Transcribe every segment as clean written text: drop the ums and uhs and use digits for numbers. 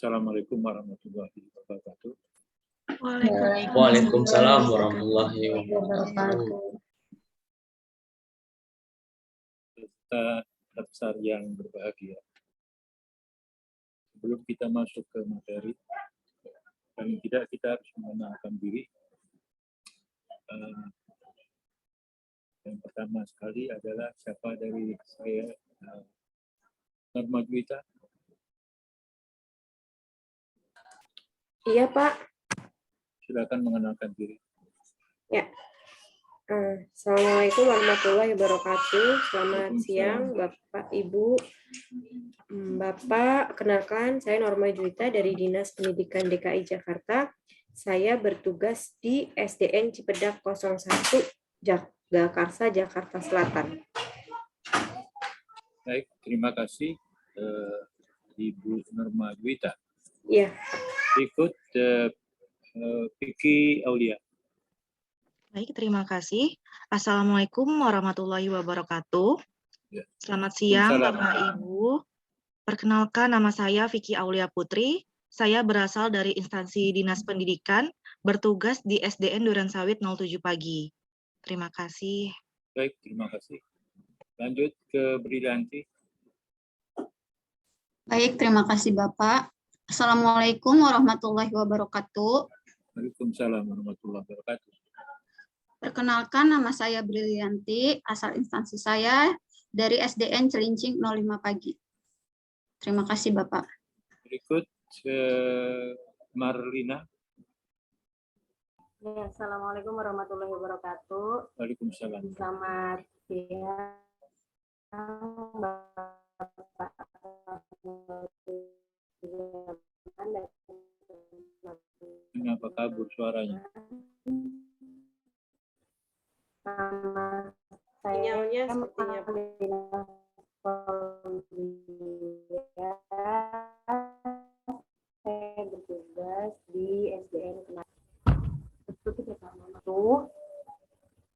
Assalamualaikum warahmatullahi wabarakatuh. Waalaikumsalam warahmatullahi wabarakatuh. Kita besar yang berbahagia. Sebelum kita masuk ke materi, paling tidak kita harus mengenalkan diri. Yang pertama sekali adalah siapa dari saya, Norma Juwita. Iya, Pak. Silakan mengenalkan diri. Ya. Assalamualaikum warahmatullahi wabarakatuh. Selamat siang, Bapak, Ibu. Bapak, kenalkan saya Norma Juwita dari Dinas Pendidikan DKI Jakarta. Saya bertugas di SDN Cipedak 01 Jagakarsa, Jakarta Selatan. Baik, terima kasih Ibu Norma Juwita. Iya. Ikut Vicky Aulia. Baik, terima kasih. Assalamualaikum warahmatullahi wabarakatuh. Ya. Selamat siang, Bapak Ibu. Perkenalkan, nama saya Vicky Aulia Putri. Saya berasal dari instansi Dinas Pendidikan, bertugas di SDN Durensawit 07 Pagi. Terima kasih. Baik, terima kasih. Lanjut ke Brilanti. Baik, terima kasih Bapak. Assalamualaikum warahmatullahi wabarakatuh. Waalaikumsalam warahmatullahi wabarakatuh. Perkenalkan, nama saya Brilianti, asal instansi saya dari SDN Celincing 05 Pagi. Terima kasih Bapak. Berikut Marlina. Ya, Assalamualaikum warahmatullahi wabarakatuh. Waalaikumsalam. Selamat siang, Bapak. Kenapa kabur suaranya? Nama Sinyalnya saya sepertinya, saya bertugas di SDN Kenari.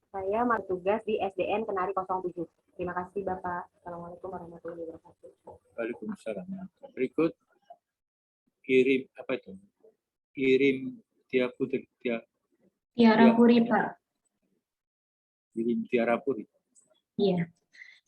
Saya bertugas di SDN Kenari 07. Terima kasih Bapak. Assalamualaikum warahmatullahi wabarakatuh. Waalaikumsalam. Berikut Irim apa itu? Irim Tiara Putri. Tiara Puri, Pak. Irim Tiara Puri. Iya.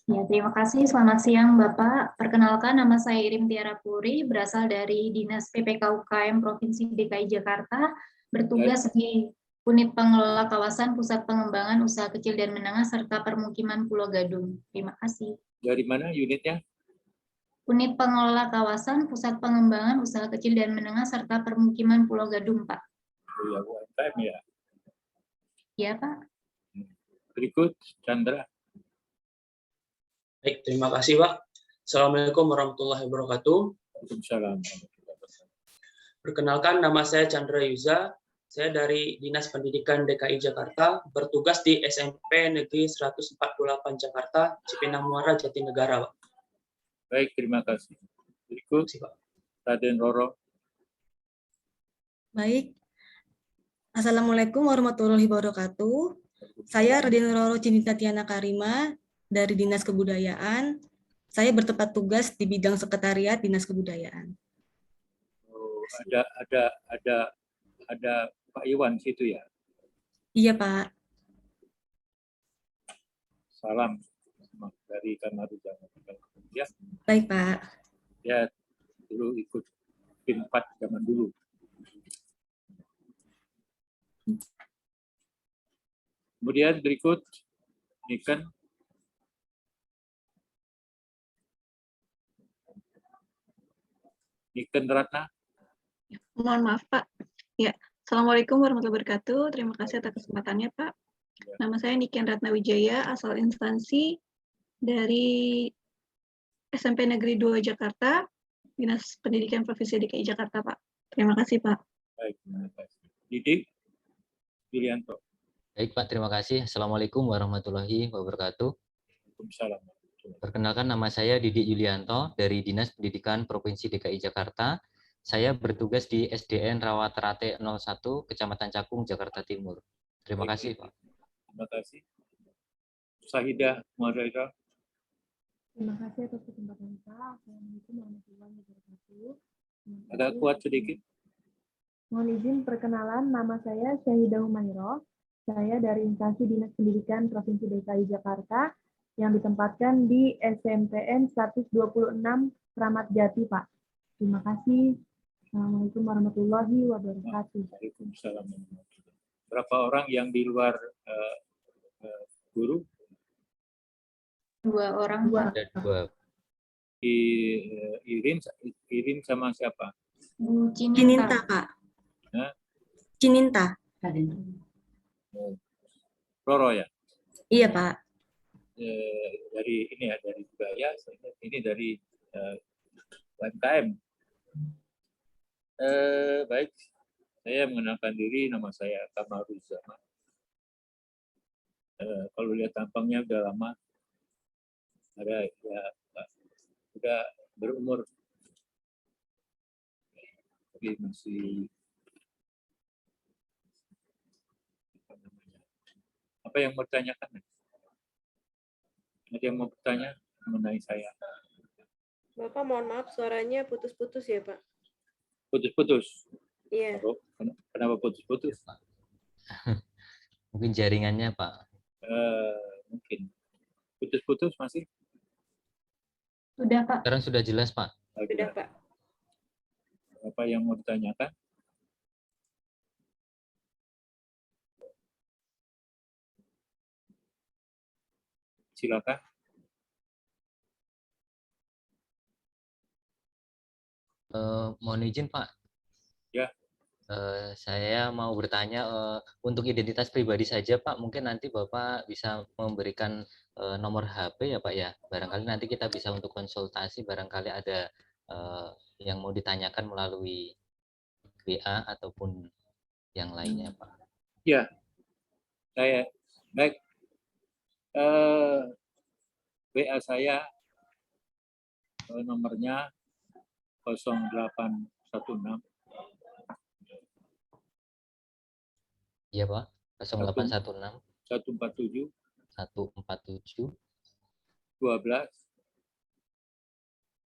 Ya, terima kasih. Selamat siang, Bapak. Perkenalkan, nama saya Irim Tiara Puri, berasal dari Dinas PPK UKM Provinsi DKI Jakarta, bertugas di Unit Pengelola Kawasan Pusat Pengembangan Usaha Kecil dan Menengah serta Permukiman Pulau Gadung. Terima kasih. Dari mana unitnya? Unit Pengelola Kawasan Pusat Pengembangan Usaha Kecil dan Menengah serta Permukiman Pulau Gadung, Pak. Oh ya, UMKM ya. Iya, Pak. Berikut Chandra. Baik, terima kasih Pak. Assalamualaikum warahmatullahi wabarakatuh. Waalaikumsalam. Perkenalkan, nama saya Chandra Yuza. Saya dari Dinas Pendidikan DKI Jakarta, bertugas di SMP Negeri 148 Jakarta, Cipinang Muara, Jatinegara, Pak. Baik, terima kasih. Berikut Raden Roro. Baik. Assalamualaikum warahmatullahi wabarakatuh. Saya Raden Roro Cinta Tiana Karima dari Dinas Kebudayaan. Saya bertempat tugas di bidang sekretariat Dinas Kebudayaan. Oh, ada Pak Iwan situ ya? Iya, Pak. Salam dari Kamaruja. Ya. Baik, Pak. Ya, dulu ikut PIN 4 zaman dulu. Kemudian berikut Niken. Niken Ratna. Mohon maaf, Pak. Ya, Assalamualaikum warahmatullahi wabarakatuh. Terima kasih atas kesempatannya, Pak. Nama saya Niken Ratnawijaya, asal instansi dari SMP Negeri 2 Jakarta, Dinas Pendidikan Provinsi DKI Jakarta, Pak. Terima kasih, Pak. Baik, terima kasih. Didik Yulianto. Baik Pak, terima kasih. Assalamualaikum warahmatullahi wabarakatuh. Waalaikumsalam. Perkenalkan, nama saya Didik Yulianto dari Dinas Pendidikan Provinsi DKI Jakarta. Saya bertugas di SDN Rawaterate 01, Kecamatan Cakung, Jakarta Timur. Terima kasih Pak. Terima kasih. Sahidah Muhairah. Terima kasih atas kesempatan Pak. Assalamualaikum warahmatullahi wabarakatuh. Agak kuat sedikit. Mohon izin perkenalan, nama saya Syahidah Humairah. Saya dari instansi Dinas Pendidikan Provinsi DKI Jakarta yang ditempatkan di SMPN 126 Kramat Jati, Pak. Terima kasih. Assalamualaikum warahmatullahi wabarakatuh. Waalaikumsalam. Berapa orang yang di luar guru? 2 orang, Pak. Ada 2. Irin sama siapa? Cininta, Pak. Hah? Cininta. Roro ya? Iya, Pak. Dari ini ya, dari budaya, ini dari UMKM. Baik, saya mengenalkan diri, nama saya Kamaruzzaman. Kalau lihat tampangnya udah lama, ada ya udah berumur, tapi masih apa yang mau ditanyakan? Ada yang mau bertanya mengenai saya? Bapak mohon maaf suaranya putus-putus ya Pak. Putus-putus. Iya. Kenapa putus-putus? Mungkin jaringannya Pak. Mungkin. Putus-putus masih? Sudah, Pak. Sekarang sudah jelas Pak. Sudah Pak. Apa yang mau ditanyakan? Silakan. Mohon izin Pak. Ya. Saya mau bertanya untuk identitas pribadi saja Pak. Mungkin nanti Bapak bisa memberikan nomor HP ya Pak ya. Barangkali nanti kita bisa untuk konsultasi. Barangkali ada yang mau ditanyakan melalui WA ataupun yang lainnya Pak. Ya. Saya baik. WA saya nomornya 0816. Iya Pak, 0816 147 147 12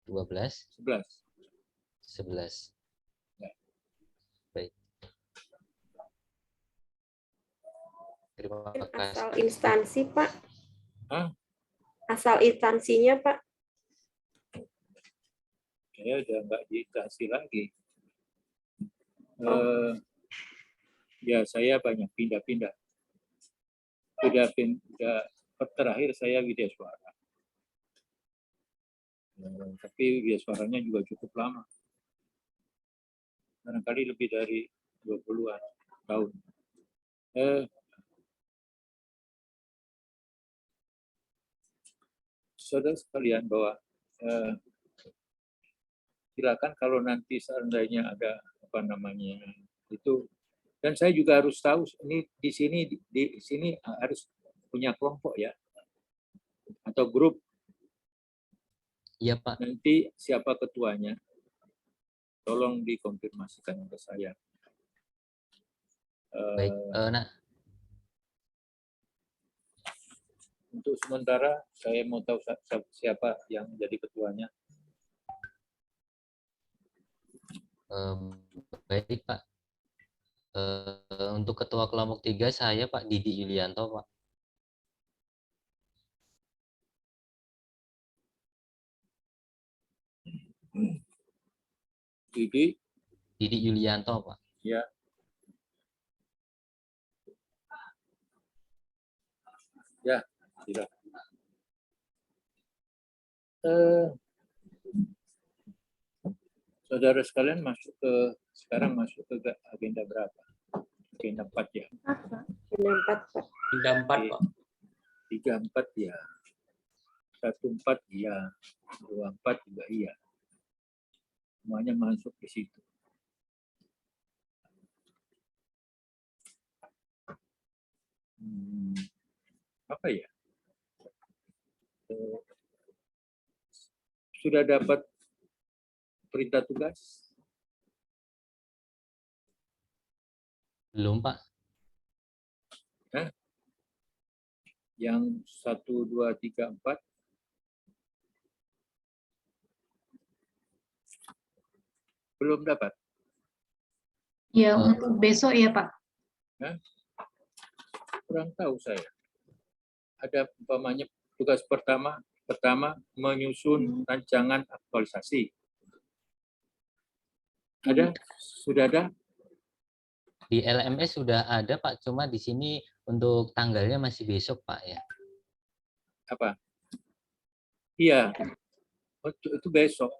11. Ya. Baik. Terima Asal kasih. instansi Pak. Hah? Asal instansinya Pak. Saya udah nggak dikasih lagi. Ya saya banyak pindah-pindah. Terakhir saya Widya Suara. Tapi Widya Suaranya juga cukup lama. Barangkali lebih dari 20-an tahun. Saudara sekalian bahwa silakan kalau nanti seandainya ada apa namanya itu, dan saya juga harus tahu ini di sini harus punya kelompok ya atau grup. Iya Pak. Nanti siapa ketuanya? Tolong dikonfirmasikan ke saya. Baik. Nah. Untuk sementara saya mau tahu siapa yang jadi ketuanya. Baik Pak. Untuk ketua kelompok 3 saya Pak Didi Yulianto Pak. Didi Yulianto Pak. Ya. Ya, tidak. Saudara sekalian sekarang masuk ke agenda berapa? Agenda 4 ya. Agenda 4 Pak. 3, 4, Pak. 3, 4 ya. 1, 4 iya. 2, 4 juga iya. Semuanya masuk ke situ. Apa ya? Sudah dapat perintah tugas? Belum, Pak. Hah? Yang 1, 2, 3, 4? Belum dapat? Ya, untuk besok ya, Pak. Hah? Kurang tahu saya. Ada umpamanya tugas pertama menyusun rancangan aktualisasi. Ada? Sudah ada? Di LMS sudah ada, Pak. Cuma di sini untuk tanggalnya masih besok, Pak, ya. Apa? Iya. Itu besok.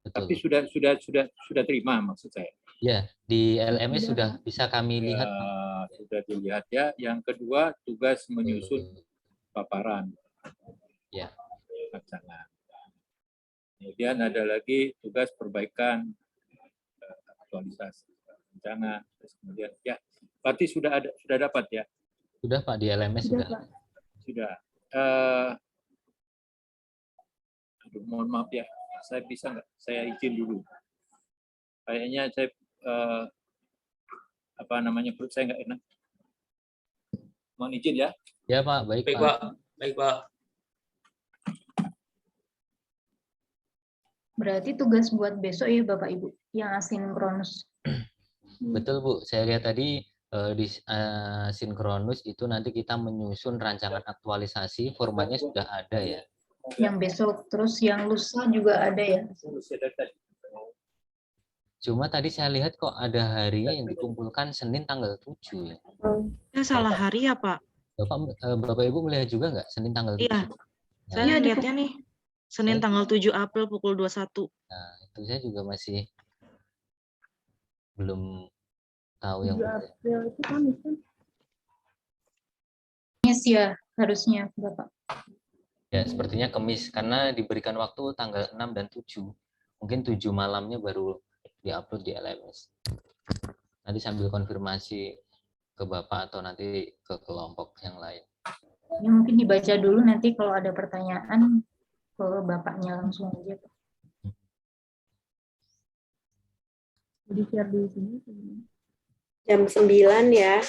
Betul. Tapi sudah terima maksud saya. Ya, di LMS sudah bisa kami lihat, Pak. Sudah dilihat ya. Yang kedua, tugas menyusun paparan. Ya. Rancangan. Kemudian ada lagi tugas perbaikan aktualisasi rancangan. Terus kemudian ya, berarti sudah dapat ya? Sudah, Pak, di LMS sudah. Sudah. Aduh, mohon maaf ya, saya bisa nggak? Saya izin dulu. Kayaknya saya perut saya nggak enak. Mohon izin ya. Ya, Pak, baik, Baik, Pak. Pak. Baik, Pak. Berarti tugas buat besok ya, Bapak Ibu, yang asinkronus. Betul, Bu. Saya lihat tadi di sinkronus itu nanti kita menyusun rancangan aktualisasi, formatnya sudah ada ya. Yang besok, terus yang lusa juga ada ya. Cuma tadi saya lihat kok ada harinya yang dikumpulkan Senin tanggal 7 ya. Salah hari ya, Pak? Bapak Ibu melihat juga nggak Senin tanggal 7? Iya. Saya lihatnya nih, Senin tanggal 7 April pukul 21. Nah, itu saya juga masih belum tahu yang 7 April itu Kamis kan? Kamis ya, harusnya, Bapak. Ya, sepertinya Kamis, karena diberikan waktu tanggal 6 dan 7. Mungkin 7 malamnya baru diupload di LMS. Nanti sambil konfirmasi ke Bapak atau nanti ke kelompok yang lain. Ya, mungkin dibaca dulu, nanti kalau ada pertanyaan ke Bapaknya langsung aja, Pak. Jadi share di sini. Jam 9 ya.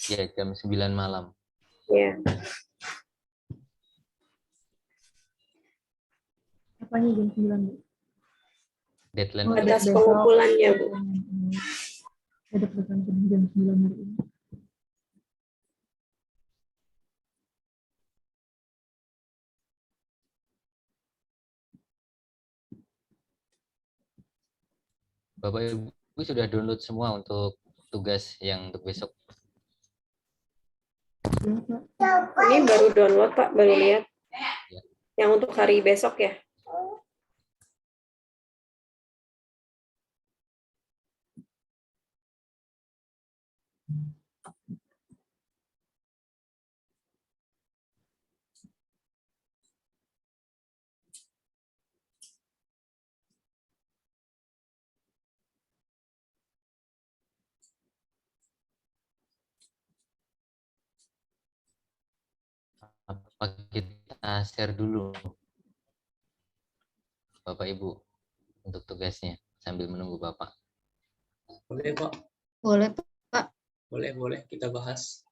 Ya, jam 9 malam. Ya. Apanya jam 9, Bu? Deadline Batas pengumpulannya, Bu. Ada pertanyaan jam 9 hari ini. Bapak Ibu sudah download semua untuk tugas yang untuk besok. Ini baru download, Pak, baru lihat. Yang untuk hari besok ya. Apa kita share dulu, Bapak Ibu, untuk tugasnya sambil menunggu Bapak? Boleh, Pak. Boleh, Pak. Boleh, kita bahas.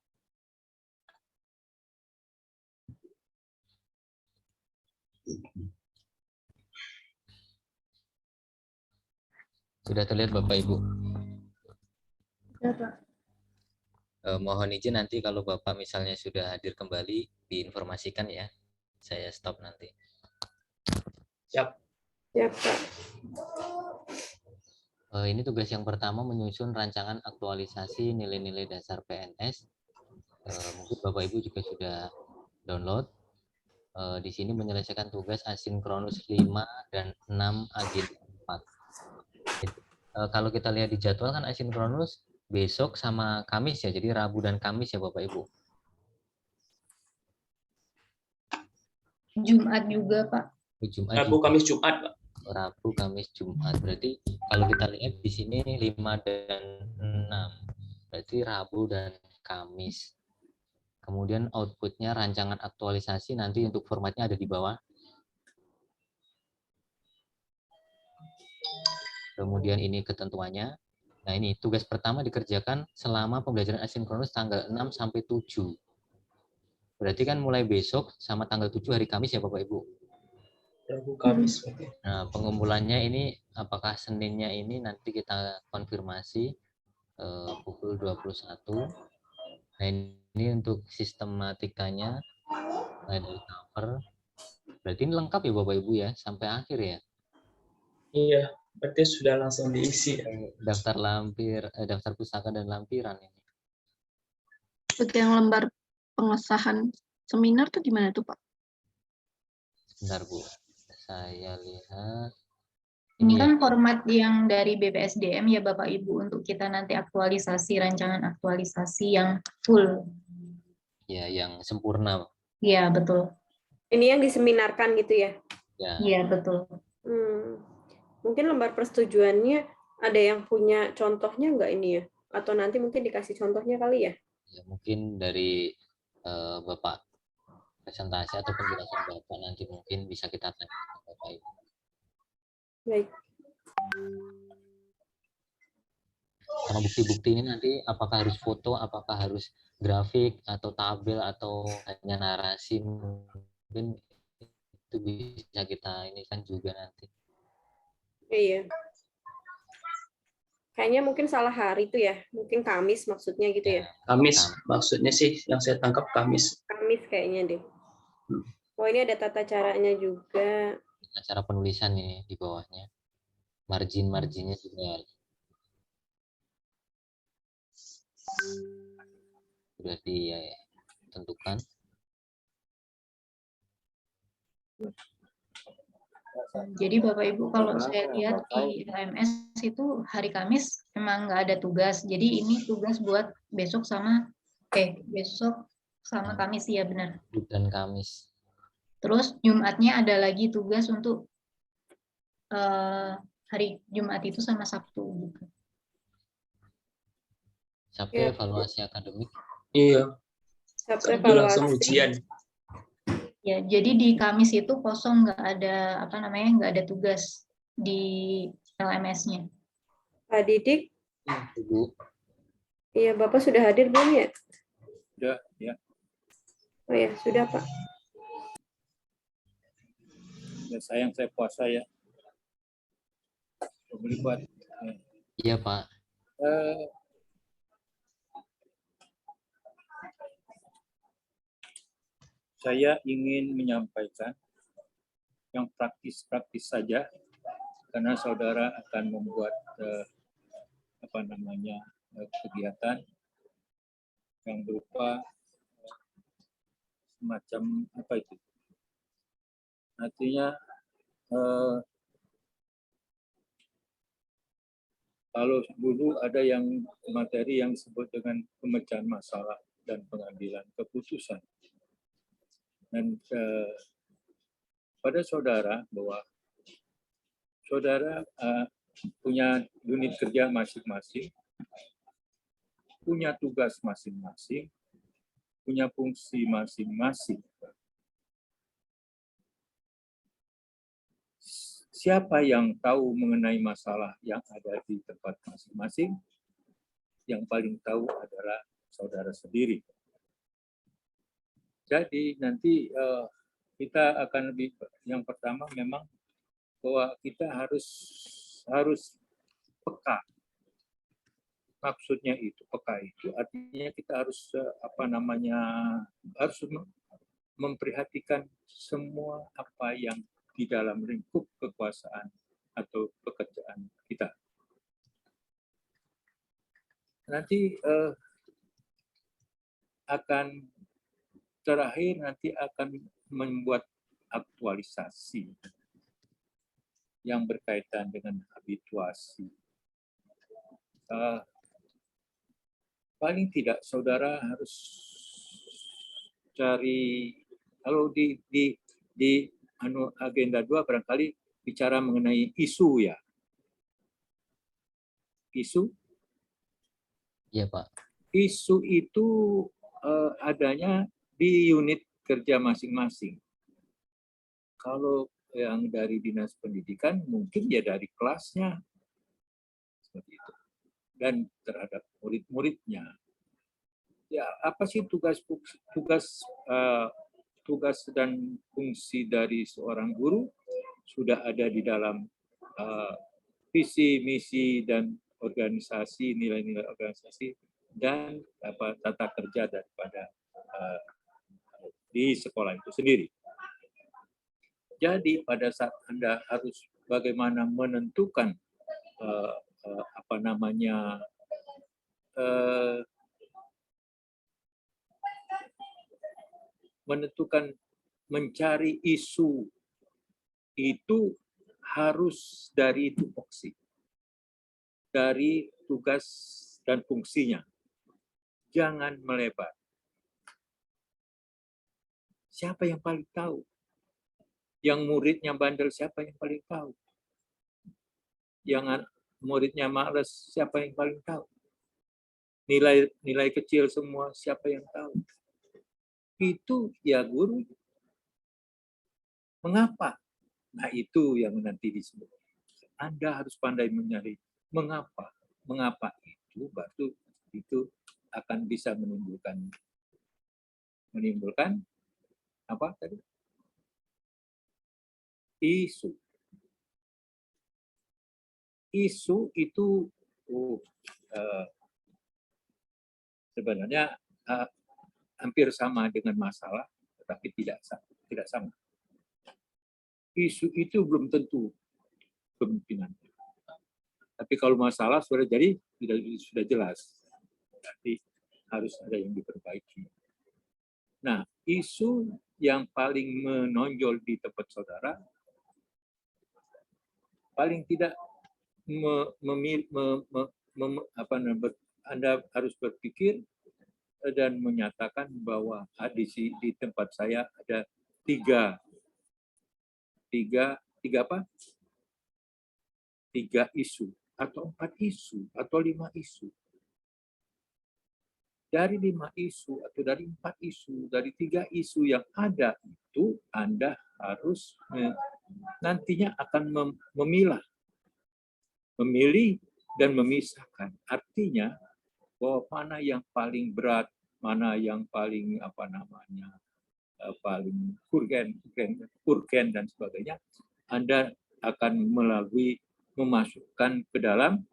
Sudah terlihat Bapak Ibu? Ya, Pak. Mohon izin nanti kalau Bapak misalnya sudah hadir kembali, diinformasikan ya. Saya stop nanti. Siap. Siap, Pak. Ini tugas yang pertama, menyusun rancangan aktualisasi nilai-nilai dasar PNS. Mungkin Bapak Ibu juga sudah download. Di sini menyelesaikan tugas asinkronus 5 dan 6 agenda 4. kalau kita lihat di jadwal kan asinkronus besok sama Kamis ya, jadi Rabu dan Kamis ya Bapak Ibu. Jumat juga, Pak. Jumat Rabu, juga. Kamis, Jumat, Pak. Rabu, Kamis, Jumat. Berarti kalau kita lihat di sini 5 dan 6. Berarti Rabu dan Kamis. Kemudian outputnya rancangan aktualisasi nanti untuk formatnya ada di bawah. Kemudian ini ketentuannya. Nah ini tugas pertama dikerjakan selama pembelajaran asinkronus tanggal 6 sampai 7. Berarti kan mulai besok sama tanggal 7 hari Kamis ya Bapak Ibu. Rabu, Kamis. Nah pengumpulannya ini apakah Seninnya ini nanti kita konfirmasi pukul 21. Nah ini untuk sistematikanya dari cover. Berarti ini lengkap ya Bapak Ibu ya sampai akhir ya. Iya, berarti sudah langsung diisi. Daftar lampir, daftar pustaka dan lampiran ini. Untuk yang lembar pengesahan seminar tuh gimana tuh Pak? Sebentar Bu, saya lihat. Ini ya. kan format yang dari BPSDM ya Bapak Ibu untuk kita nanti aktualisasi, rancangan aktualisasi yang full. Ya, yang sempurna. Iya, betul. Ini yang diseminarkan gitu ya? Ya. Iya, betul. Mungkin lembar persetujuannya ada yang punya contohnya nggak ini ya? Atau nanti mungkin dikasih contohnya kali ya? Ya mungkin dari Bapak presentasi atau penjelasan Bapak nanti mungkin bisa kita tanya ke Bapak Ibu. Baik. Sama bukti-bukti ini nanti apakah harus foto, apakah harus grafik atau tabel atau hanya narasi, mungkin itu bisa kita ini kan juga nanti. Iya. Kayaknya mungkin salah hari itu ya. Mungkin Kamis maksudnya gitu ya. Kamis, maksudnya sih yang saya tangkap Kamis. Kamis kayaknya deh. Oh ini ada tata caranya juga. Cara penulisan ini di bawahnya. Margin-marginnya juga sudah ditentukan. Jadi Bapak Ibu kalau saya lihat di LMS itu hari Kamis memang nggak ada tugas. Jadi ini tugas buat besok sama Kamis ya benar. Dan Kamis. Terus Jumatnya ada lagi tugas untuk hari Jumat itu sama Sabtu gitu. Sabtu evaluasi akademik. Iya. Sabtu Itu langsung ujian. Ya, jadi di Kamis itu kosong, nggak ada nggak ada tugas di LMS-nya. Pak Didik? Ibu. Iya, Bapak sudah hadir belum ya? Sudah, ya. Oh ya, sudah Pak. Ya, sayang saya puasa ya. Buat. Iya Pak. Saya ingin menyampaikan yang praktis-praktis saja, karena saudara akan membuat kegiatan yang berupa semacam apa itu? Artinya kalau dulu ada yang materi yang disebut dengan pemecahan masalah dan pengambilan keputusan. Dan pada saudara bahwa saudara punya unit kerja masing-masing, punya tugas masing-masing, punya fungsi masing-masing. Siapa yang tahu mengenai masalah yang ada di tempat masing-masing? Yang paling tahu adalah saudara sendiri. Jadi nanti kita akan lebih, yang pertama memang bahwa kita harus peka. Maksudnya itu peka itu artinya kita harus harus memperhatikan semua apa yang di dalam lingkup kekuasaan atau pekerjaan kita. Nanti nanti akan membuat aktualisasi yang berkaitan dengan habituasi. paling tidak saudara harus cari, kalau di agenda 2 barangkali bicara mengenai isu ya. Isu? Iya, Pak. Isu itu adanya di unit kerja masing-masing. Kalau yang dari Dinas Pendidikan mungkin ya dari kelasnya. Seperti itu. Dan terhadap murid-muridnya. Ya, apa sih tugas dan fungsi dari seorang guru sudah ada di dalam visi, misi, dan organisasi, nilai-nilai organisasi, dan tata kerja daripada di sekolah itu sendiri. Jadi pada saat Anda harus bagaimana menentukan mencari isu itu harus dari tupoksi, dari tugas dan fungsinya. Jangan melebar. Siapa yang paling tahu? Yang muridnya bandel, siapa yang paling tahu? Yang muridnya malas, siapa yang paling tahu? Nilai kecil semua, siapa yang tahu? Itu ya guru. Mengapa? Nah, itu yang nanti disebut. Anda harus pandai mencari mengapa. Mengapa itu baru itu akan bisa menimbulkan apa tadi? Isu. Isu itu sebenarnya hampir sama dengan masalah, tetapi tidak sama. Isu itu belum tentu kemungkinan. Tapi kalau masalah sudah jadi, sudah jelas. Berarti harus ada yang diperbaiki. Nah, isu yang paling menonjol di tempat saudara, paling tidak Anda harus berpikir dan menyatakan bahwa di tempat saya ada tiga isu atau 4 isu atau 5 isu. Dari 5 isu atau dari 4 isu, dari 3 isu yang ada itu Anda harus nantinya akan memilih dan memisahkan. Artinya bahwa mana yang paling berat, mana yang paling paling urgen dan sebagainya, Anda akan memasukkan ke dalam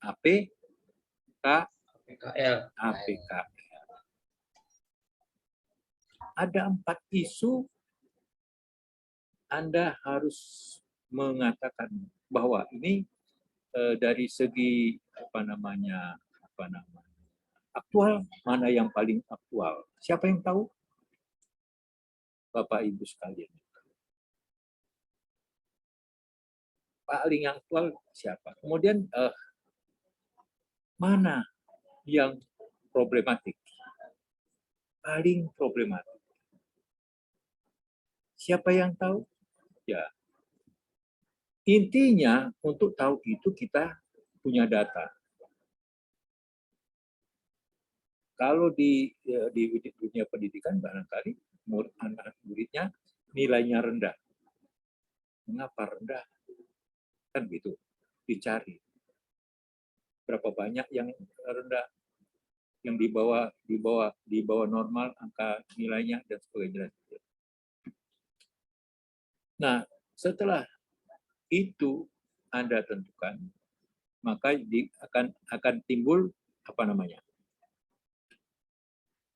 APKL. Ada 4 isu, Anda harus mengatakan bahwa ini dari segi aktual, mana yang paling aktual. Siapa yang tahu? Bapak Ibu sekalian. Paling aktual siapa? Kemudian mana yang problematik? Paling problematik. Siapa yang tahu? Ya. Intinya untuk tahu itu kita punya data. Kalau di dunia pendidikan barangkali anak muridnya nilainya rendah. Mengapa rendah? Kan gitu, dicari. Berapa banyak yang rendah, yang di bawah normal angka nilainya dan sebagainya. Nah, setelah itu Anda tentukan, maka akan timbul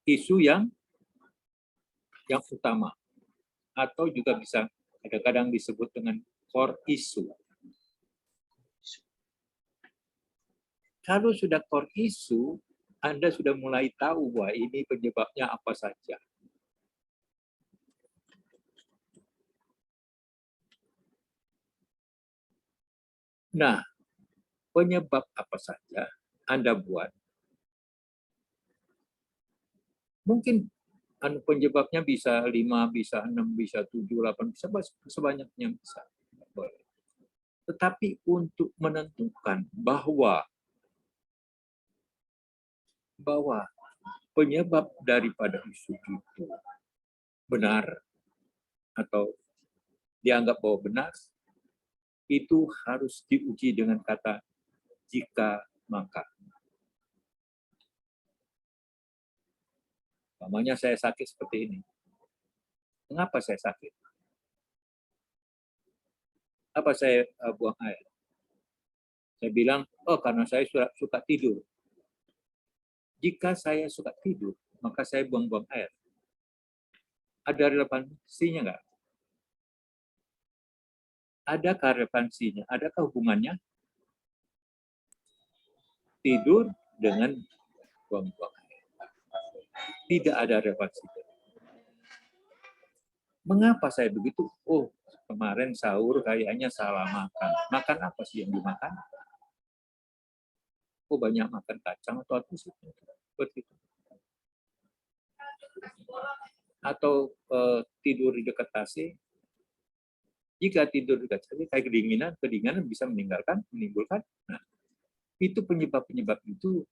isu yang utama, atau juga bisa kadang-kadang disebut dengan core issue. Kalau sudah core issue, Anda sudah mulai tahu bahwa ini penyebabnya apa saja. Nah, penyebab apa saja Anda buat, mungkin penyebabnya bisa 5, bisa 6, bisa 7, 8, bisa sebanyaknya bisa. Boleh. Tetapi untuk menentukan bahwa penyebab daripada isu itu benar atau dianggap bahwa benar, itu harus diuji dengan kata jika maka. Namanya saya sakit seperti ini. Mengapa saya sakit? Apa saya buang air? Saya bilang, oh karena saya suka tidur. Jika saya suka tidur, maka saya buang-buang air. Ada relevansinya nggak? Adakah relevansinya? Adakah hubungannya? Tidur dengan buang-buang air. Tidak ada relevansinya. Mengapa saya begitu? Oh, kemarin sahur kayaknya salah makan. Makan apa sih yang dimakan? Oh, banyak makan kacang atau apa sih? Begitu. Atau tidur di dekat AC. Jika tidur di dekat AC, kayak kedinginan bisa menimbulkan. Nah, itu penyebab-penyebab itu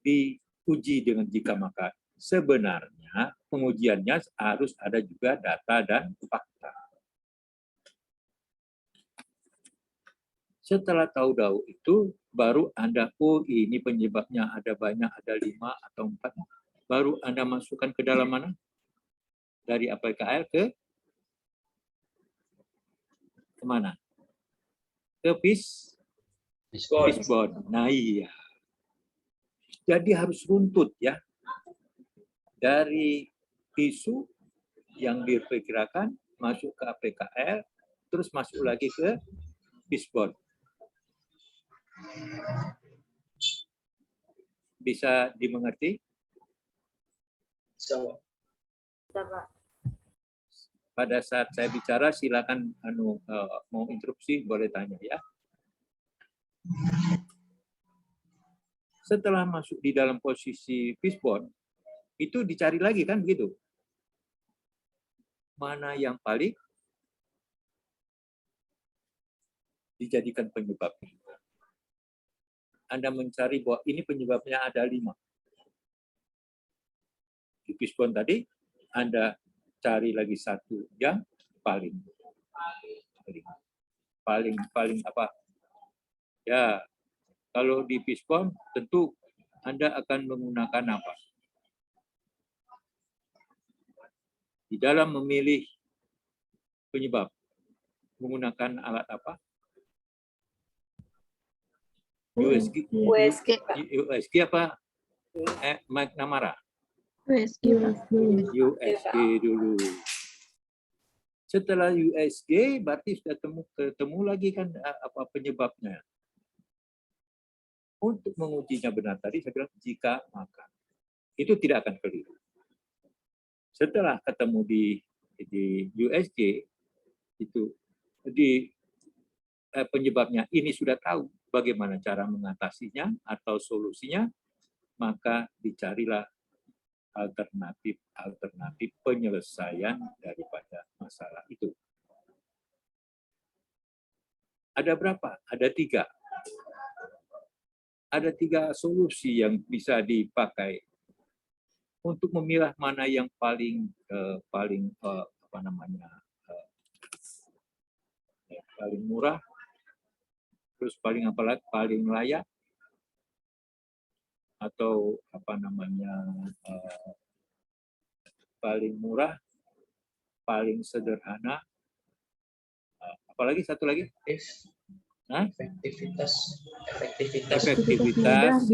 diuji dengan jika maka. Sebenarnya pengujiannya harus ada juga data dan fakta. Setelah tahu itu, baru Anda, oh ini penyebabnya ada banyak, ada 5 atau 4. Baru Anda masukkan ke dalam mana? Dari APKL ke mana? Ke Fishbone. Nah iya. Jadi harus runtut ya. Dari isu yang diperkirakan, masuk ke APKL, terus masuk lagi ke Fishbone. Bisa dimengerti? Pada saat saya bicara silakan mau interupsi boleh tanya ya. Setelah masuk di dalam posisi fishbone itu dicari lagi kan begitu. Mana yang paling dijadikan penyebab. Anda mencari bahwa ini penyebabnya ada 5. Di fishbone tadi Anda cari lagi satu yang paling apa? Ya, kalau di fishbone tentu Anda akan menggunakan apa? Di dalam memilih penyebab menggunakan alat apa? USG apa? McNamara? USG dulu. Setelah USG berarti sudah ketemu lagi kan apa penyebabnya. Untuk mengujinya benar tadi saya bilang jika maka. Itu tidak akan keliru. Setelah ketemu di USG itu di penyebabnya ini sudah tahu bagaimana cara mengatasinya atau solusinya, maka dicarilah alternatif penyelesaian daripada masalah itu. Ada berapa? Ada 3. Ada 3 solusi yang bisa dipakai untuk memilah mana yang paling paling murah, terus paling layak, atau paling murah, paling sederhana, apalagi satu lagi? Efektivitas,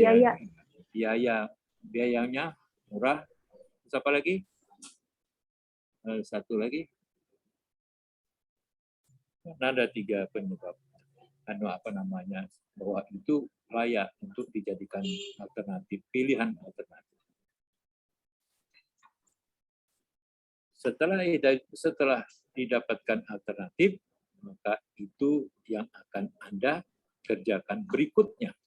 biayanya murah. Terus apa lagi? Satu lagi. Ada 3 penyebab. Bahwa itu layak untuk dijadikan alternatif, pilihan alternatif. Setelah didapatkan alternatif, maka itu yang akan Anda kerjakan berikutnya.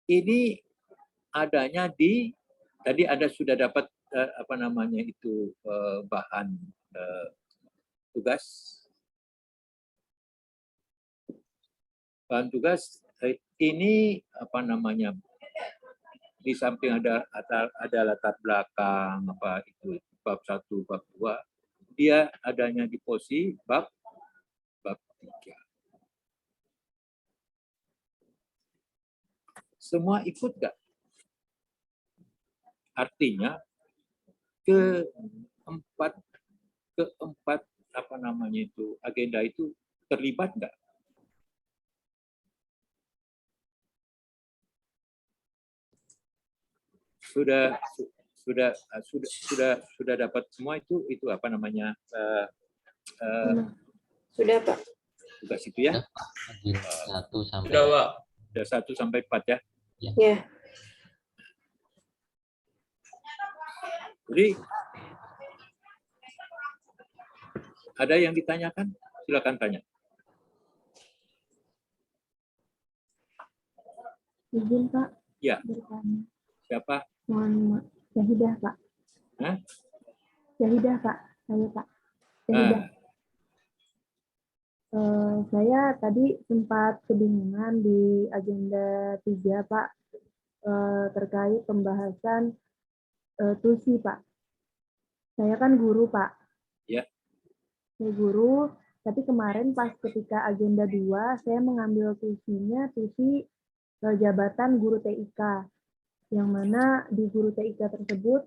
Ini adanya di tadi ada sudah dapat apa namanya itu bahan tugas. Bahan tugas ini apa namanya, di samping ada latar belakang apa itu bab 1, bab 2, dia adanya di posisi bab 3. Semua ikut nggak? Artinya keempat apa namanya itu agenda itu terlibat nggak? Sudah dapat semua itu apa namanya Sudah Pak. tugas itu ya? 1 sampai Sudah, Pak. Sudah 1 sampai 4 ya? Ya. Jadi ada yang ditanyakan? Silakan tanya. Izin Pak. Ya. Bertanya. Siapa? Mohon Syahidah Pak. Hah? Syahidah Pak. Saya Pak. Syahidah. Saya tadi sempat kebingungan di agenda 3 Pak terkait pembahasan TUSI Pak. Saya kan guru Pak. Ya. Saya guru, tapi kemarin pas ketika agenda 2 saya mengambil TUSI-nya TUSI jabatan guru TIK, yang mana di guru TIK tersebut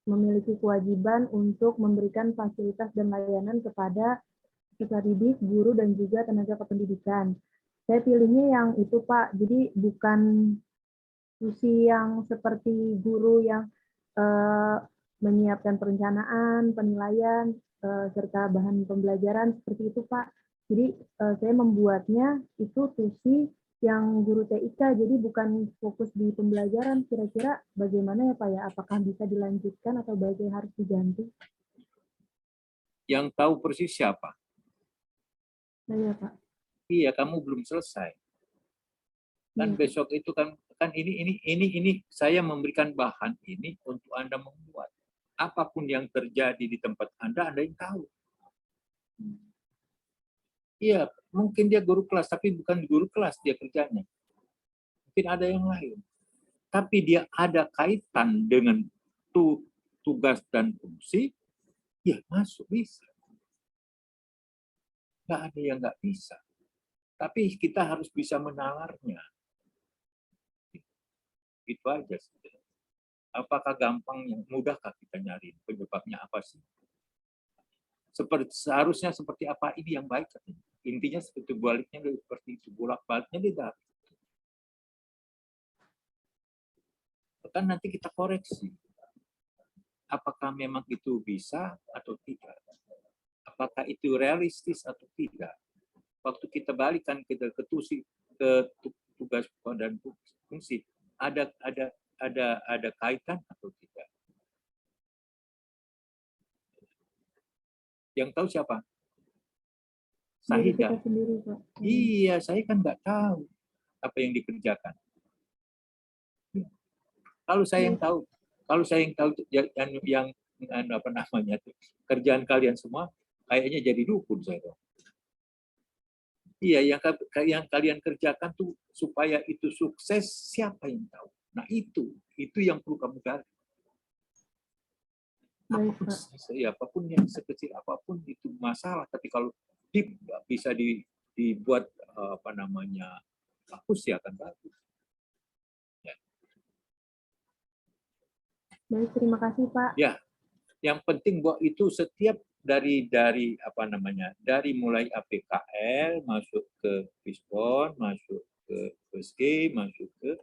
memiliki kewajiban untuk memberikan fasilitas dan layanan kepada peserta didik, guru, dan juga tenaga kependidikan. Saya pilihnya yang itu Pak, jadi bukan fungsi yang seperti guru yang menyiapkan perencanaan, penilaian, serta bahan pembelajaran seperti itu Pak. Jadi saya membuatnya itu fungsi yang guru TIK, jadi bukan fokus di pembelajaran. Kira-kira bagaimana ya Pak ya? Apakah bisa dilanjutkan atau bagaimana harus diganti? Yang tahu persis siapa? Iya Pak. Iya, kamu belum selesai. Kan besok itu kan ini saya memberikan bahan ini untuk Anda membuat. Apapun yang terjadi di tempat Anda yang tahu. Iya, mungkin dia guru kelas, tapi bukan guru kelas dia kerjanya. Mungkin ada yang lain. Tapi dia ada kaitan dengan tugas dan fungsi, ya masuk bisa. Nggak ada yang nggak bisa. Tapi kita harus bisa menalarnya. Itu aja. Apakah gampang, mudahkah kita nyari penyebabnya apa sih? Seharusnya seperti apa ini yang baik. Intinya seperti baliknya seperti itu, bolak-baliknya tidak. Kan nanti kita koreksi. Apakah memang itu bisa atau tidak? Apakah itu realistis atau tidak? Waktu kita balikan ke tugas dan fungsi, ada kaitan atau tidak? Yang tahu siapa? Syahidah. Iya, saya kan nggak tahu apa yang dikerjakan. Kalau saya yang tahu yang apa namanya kerjaan kalian semua, kayaknya jadi dukun saya. Iya, yang kalian kerjakan tuh supaya itu sukses, siapa yang tahu? Nah itu yang perlu kamu gali. Apapun yang sekecil apapun itu masalah, tapi kalau bisa dibuat apa namanya bagus ya akan bagus. Ya. Baik, terima kasih Pak. Ya, yang penting bahwa itu setiap dari apa namanya dari mulai APKL masuk ke Pispon, masuk ke PSG, masuk ke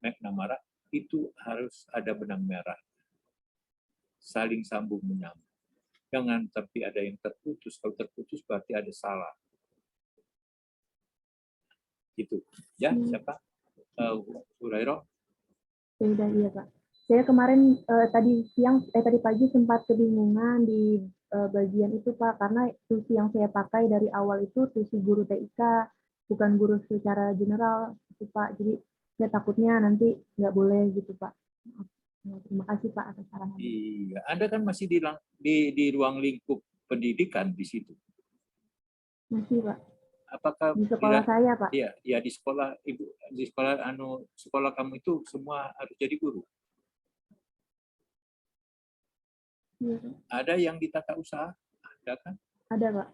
McNamara, itu harus ada benang merah, saling sambung menyambung. Jangan tapi ada yang terputus. Kalau terputus berarti ada salah. Gitu. Ya, siapa? Hurairah. Iya Pak. Saya kemarin tadi pagi sempat kebingungan di bagian itu Pak, karena tusi yang saya pakai dari awal itu tusi guru TIK, bukan guru secara general itu Pak. Jadi saya takutnya nanti nggak boleh gitu Pak. Maaf. Ya, terima kasih Pak atas sarannya. Iya, Anda kan masih di ruang lingkup pendidikan di situ. Masih Pak. Apakah Di sekolah saya Pak. Iya, ya di sekolah ibu, di sekolah sekolah kamu itu semua harus jadi guru. Iya, Pak. Ada yang di tata usaha, ada kan? Ada Pak.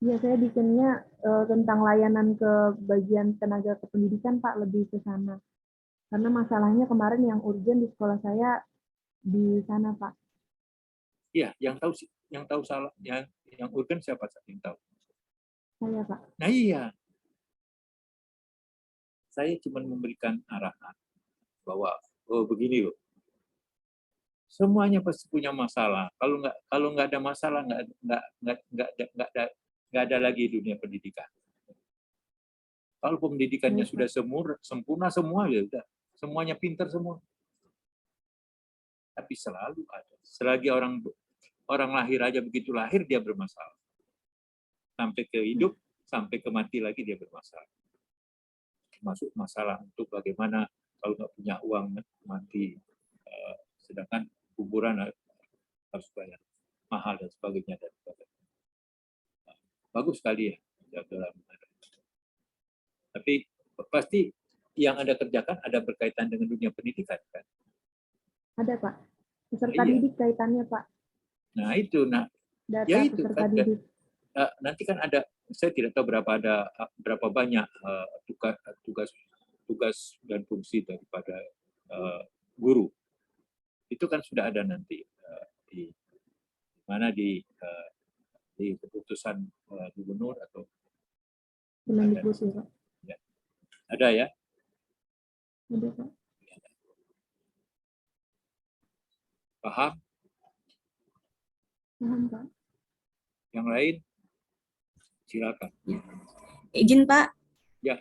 Iya, saya bikinnya tentang layanan ke bagian tenaga kependidikan Pak, lebih ke sana. Karena masalahnya kemarin yang urgent di sekolah saya di sana Pak. Iya, yang tahu salah, yang urgen siapa yang tahu? Saya Pak. Nah iya, saya cuma memberikan arahan bahwa oh begini loh, semuanya pasti punya masalah. Kalau nggak ada masalah nggak ada lagi dunia pendidikan. Kalau pendidikannya sudah sempurna semua ya udah, semuanya pintar semua. Tapi selalu ada. Selagi orang lahir aja begitu lahir dia bermasalah. Sampai ke hidup, sampai ke mati lagi dia bermasalah. Termasuk masalah untuk bagaimana kalau nggak punya uang mati, sedangkan kuburan harus bayar mahal dan sebagainya. Bagus sekali ya dalam. Tapi pasti yang Anda kerjakan ada berkaitan dengan dunia pendidikan kan? Ada Pak. Peserta Iya. didik kaitannya Pak. Nah itu, Data ya itu peserta kan. didik. Nanti kan ada, saya tidak tahu berapa banyak tugas dan fungsi daripada guru. Itu kan sudah ada nanti di mana di keputusan gubernur atau Kemendikbud ya Pak. Ya. Ada ya? Ada Pak. Paham? Paham Pak. Yang lain? Silakan. Izin Pak. Ya.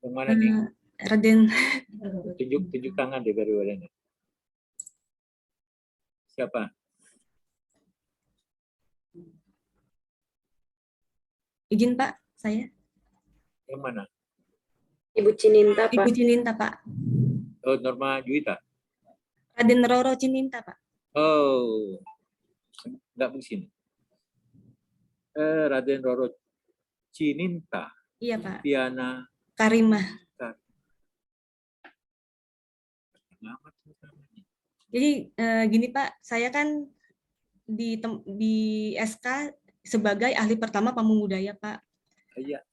Yang mana nih? Raden. Tunjuk tangan deh baru adanya. Siapa? Izin Pak, saya. Yang mana? Ibu Cininta, Pak. Ibu Cininta, Pak. Oh, Norma Juwita. Raden Roro Cininta, Pak. Oh, enggak begini. Raden Roro Cininta. Iya, Pak. Piana Karimah. Jadi gini Pak, saya kan di SK sebagai ahli pertama pamung-budaya Pak. Iya.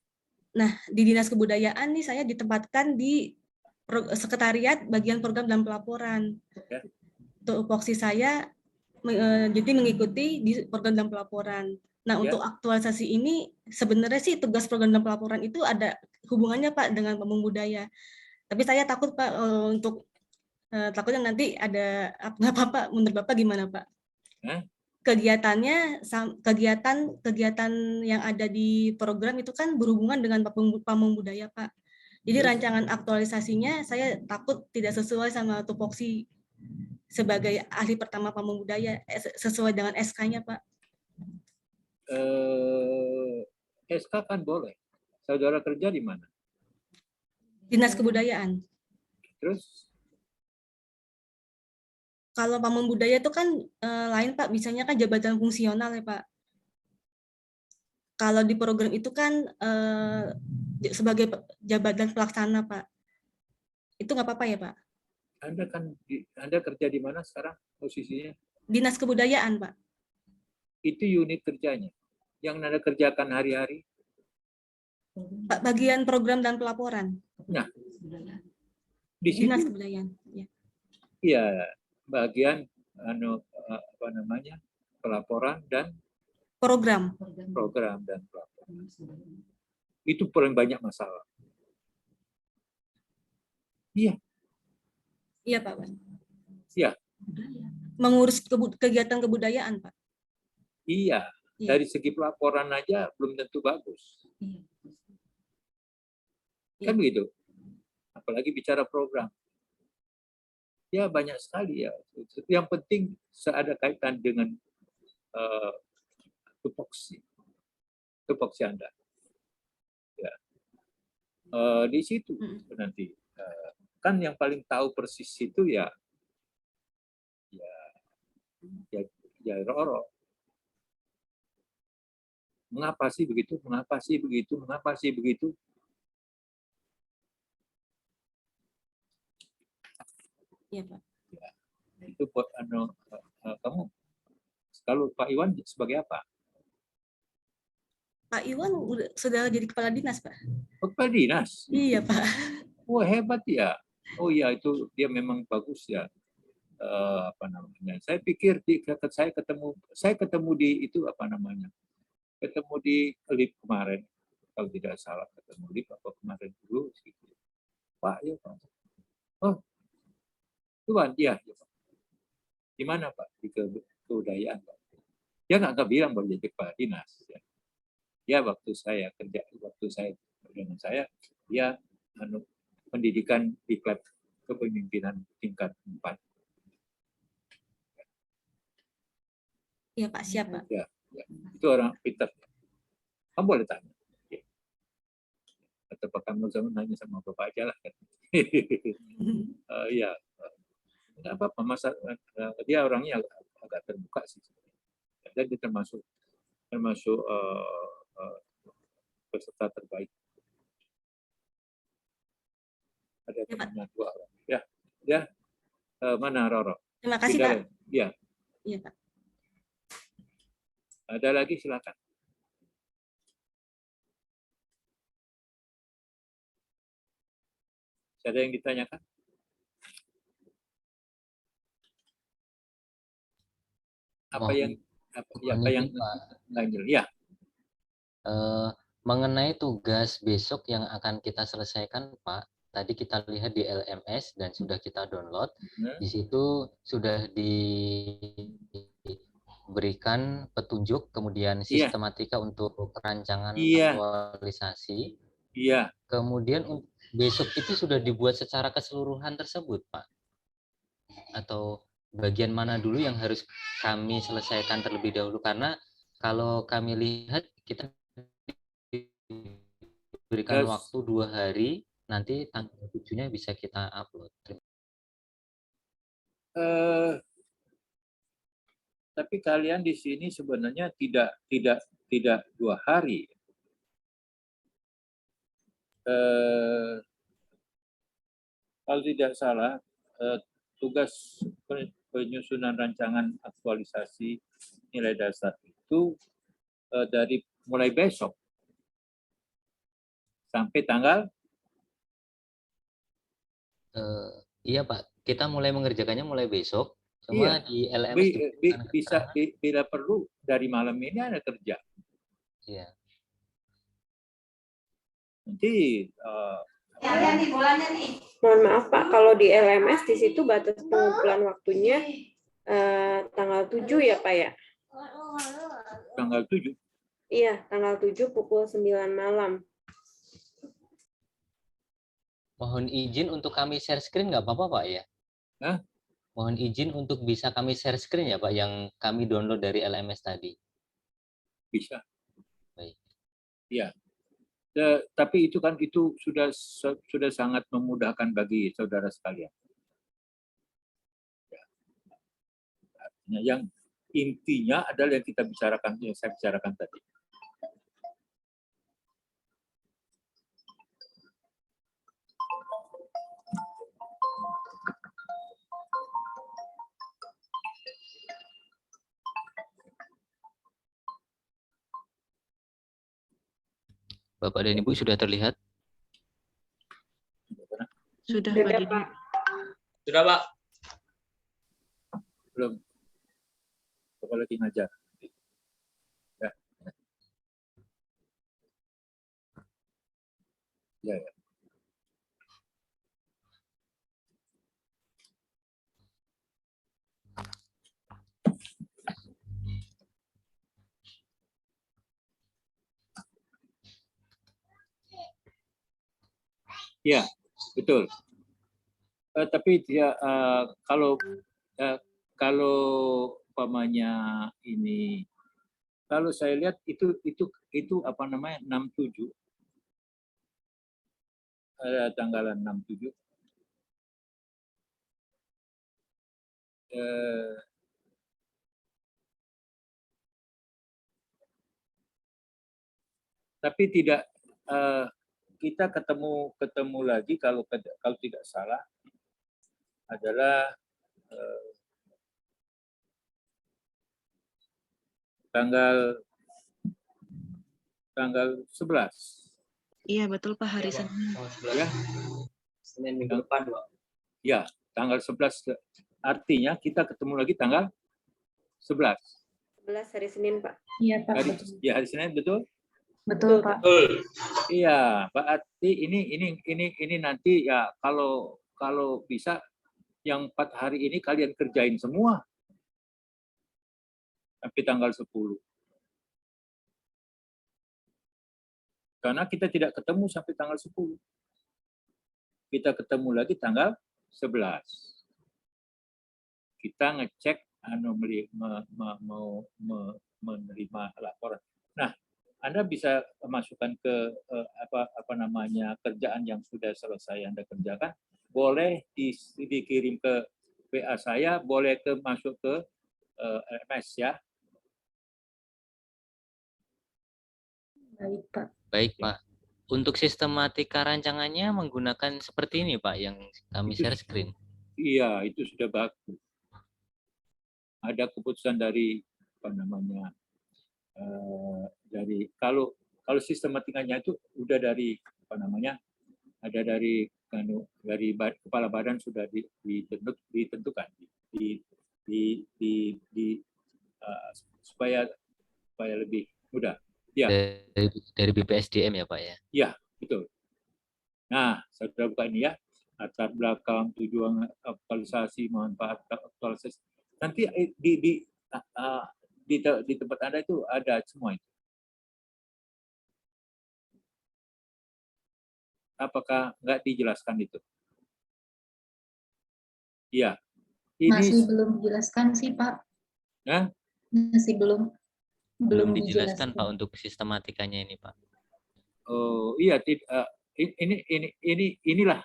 Nah di Dinas Kebudayaan nih saya ditempatkan di sekretariat bagian program dan pelaporan. Ya. Tupoksi saya jadi mengikuti di program dan pelaporan. Nah Ya. untuk aktualisasi ini sebenarnya sih tugas program dan pelaporan itu ada hubungannya Pak dengan pamung-budaya. Tapi saya takut Pak untuk takutnya nanti ada apa-apa, menurut Bapak gimana Pak? Kegiatannya, kegiatan yang ada di program itu kan berhubungan dengan pamung budaya Pak. Jadi rancangan aktualisasinya saya takut tidak sesuai sama tupoksi sebagai ahli pertama pamung budaya, sesuai dengan SK-nya Pak. SK kan boleh. Saudara kerja di mana? Dinas Kebudayaan. Terus? Kalau pamung budaya itu kan lain Pak, bisanya kan jabatan fungsional ya Pak. Kalau di program itu kan sebagai jabatan pelaksana Pak. Itu nggak apa-apa ya Pak? Anda kerja di mana sekarang posisinya? Dinas Kebudayaan Pak. Itu unit kerjanya. Yang Anda kerjakan hari-hari? Pak, bagian program dan pelaporan. Nah, di situ, Dinas Kebudayaan. Ya. Iya. Bagian pelaporan dan program dan pelaporan. Itu paling banyak masalah. Iya. Iya Pak. Iya. Mengurus kegiatan kebudayaan Pak. Iya. Dari segi pelaporan aja belum tentu bagus. Kan begitu. Apalagi bicara program. Ya banyak sekali ya. Yang penting ada kaitan dengan tupoksi Anda. Ya. Di situ nanti kan yang paling tahu persis itu ya Roro. Mengapa sih begitu? Mengapa sih begitu? Mengapa sih begitu? Iya, Pak. Ya, itu kamu kalau Pak Iwan sebagai apa? Pak Iwan sudah jadi kepala dinas, Pak. Oh, kepala dinas. Iya, Pak. Wah, hebat ya. Oh iya, itu dia memang bagus ya. Apa namanya? Saya pikir saya ketemu di itu apa namanya? Ketemu di LIP kemarin, kalau tidak salah ketemu LIP apa kemarin dulu. Gitu. Pak, ya Pak. Oh, Tuan, iya. Ya, Pak. Di mana Pak? Di kebudayaan Pak. Dia nggak bilang bahwa jadi kepala dinas. Ya, waktu saya dengan saya, dia pendidikan di klub kepemimpinan tingkat 4. Iya Pak, siap Pak. Ya. Itu orang pintar. Kamu boleh tanya. Atau Pak kamu nanya sama Bapak aja lah. Ya, nggak apa-apa. Dia orangnya agak terbuka sih. Dan dia termasuk peserta terbaik. Ada temannya 2 orang. Ya. Mana Roro? Terima kasih Pak. Iya. Iya Pak. Ada lagi silakan. Ada yang ditanyakan? Apa yang lanjut? Ya. Mengenai tugas besok yang akan kita selesaikan, Pak, tadi kita lihat di LMS dan sudah kita download. Di situ sudah diberikan petunjuk, kemudian sistematika untuk rancangan aktualisasi. Iya. Kemudian besok itu sudah dibuat secara keseluruhan tersebut, Pak? Atau bagian mana dulu yang harus kami selesaikan terlebih dahulu? Karena kalau kami lihat kita berikan waktu 2 hari, nanti tanggal 7-nya bisa kita upload. Tapi kalian di sini sebenarnya tidak 2 hari. Kalau tidak salah, tugas penyusunan rancangan aktualisasi nilai dasar itu dari mulai besok sampai tanggal? Iya Pak, kita mulai mengerjakannya mulai besok. Cuma di LMS bisa bila perlu dari malam ini ada kerja. Iya. Nanti mohon maaf Pak, kalau di LMS di situ batas pengumpulan waktunya tanggal 7 ya Pak ya? Tanggal 7? Iya, tanggal 7 pukul 9 malam. Mohon izin untuk kami share screen nggak apa-apa Pak ya? Hah? Mohon izin untuk bisa kami share screen ya Pak, yang kami download dari LMS tadi. Bisa. Baik. Ya. Tapi itu kan sudah sangat memudahkan bagi saudara sekalian. Ya. Artinya yang intinya adalah yang kita bicarakan, yang saya bicarakan tadi. Bapak dan Ibu sudah terlihat? Sudah Pak. Sudah Pak. Belum. Bapak lagi ngajar. Ya. Ya, ya. Ya, betul. Tapi dia kalau kalau umpamanya ini, kalau saya lihat itu apa namanya 67, ada tanggalan 67. Tapi tidak, kita ketemu lagi kalau tidak salah adalah tanggal 11. Iya, betul Pak, hari Ya, Pak. Senin. Tanggal 11. Ya. Senin minggu depan, Pak. Ya, tanggal 11. Artinya kita ketemu lagi tanggal 11. 11 hari Senin, Pak. Iya, Pak. Hari Senin, betul? Betul, Pak. Betul. Iya, berarti ini nanti ya kalau bisa yang 4 hari ini kalian kerjain semua sampai tanggal 10. Karena kita tidak ketemu sampai tanggal 10. Kita ketemu lagi tanggal 11. Kita ngecek mau menerima laporan. Nah, Anda bisa masukkan ke apa namanya kerjaan yang sudah selesai Anda kerjakan, boleh dikirim ke WA saya, boleh masuk ke SMS ya. Baik, Pak. Baik, Pak. Untuk sistematika rancangannya menggunakan seperti ini, Pak, yang kami share screen. Iya, itu sudah bagus. Ada keputusan dari apa namanya dari kalau sistematikanya itu udah dari apa namanya ada dari kepala badan sudah ditentukan supaya lebih mudah. Ya. Dari BPSDM ya, Pak ya? Ya, betul. Nah, saya sudah buka ini ya. Latar belakang, tujuan aktualisasi, manfaat aktualisasi. Nanti di tempat Anda itu ada semua itu. Apakah nggak dijelaskan itu? Iya. Masih belum dijelaskan sih, Pak. Nah? Masih belum dijelaskan Pak untuk sistematikanya ini, Pak. Oh iya, inilah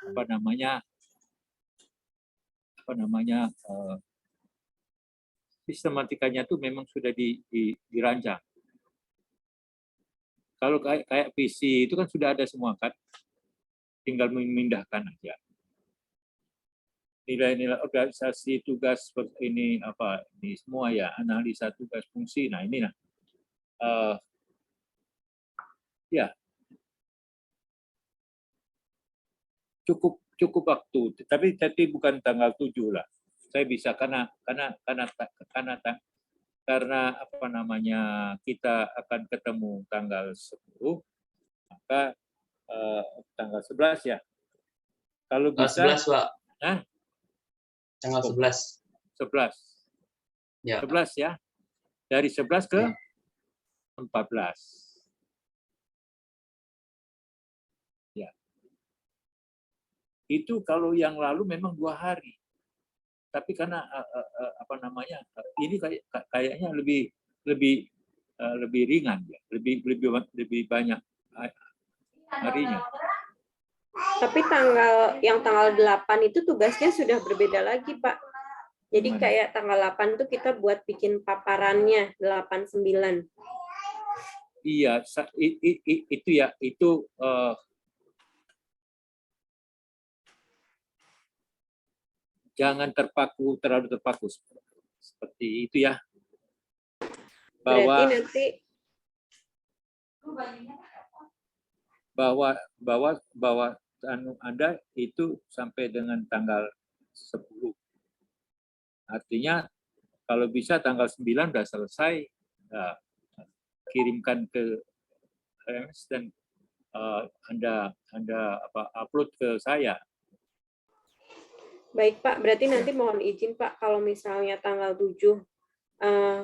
apa namanya sistematikanya itu memang sudah dirancang. Kalau kayak PC itu kan sudah ada semua kan, tinggal memindahkan aja. Nilai-nilai organisasi, tugas seperti ini apa ini semua ya, analisa tugas fungsi. Nah ini ya cukup waktu, tapi bukan tanggal 7 lah. Saya bisa karena apa namanya kita akan ketemu tanggal 10, maka tanggal 11 ya. Kalau bisa 11, Pak. Nah, tanggal 11. 11. Ya. 11 ya. Dari 11 ke 14. Ya. Itu kalau yang lalu memang 2 hari. Tapi karena apa namanya? Ini kayaknya lebih ringan ya. Lebih banyak harinya. Tapi tanggal 8 itu tugasnya sudah berbeda lagi, Pak. Jadi kayak tanggal 8 itu kita buat bikin paparannya 89. Iya, itu ya, itu jangan terlalu terpaku seperti itu ya. Bahwa Anda itu sampai dengan tanggal 10. Artinya kalau bisa tanggal 9 sudah selesai, kirimkan ke RMS dan Anda upload ke saya. Baik Pak, berarti nanti mohon izin Pak, kalau misalnya tanggal 7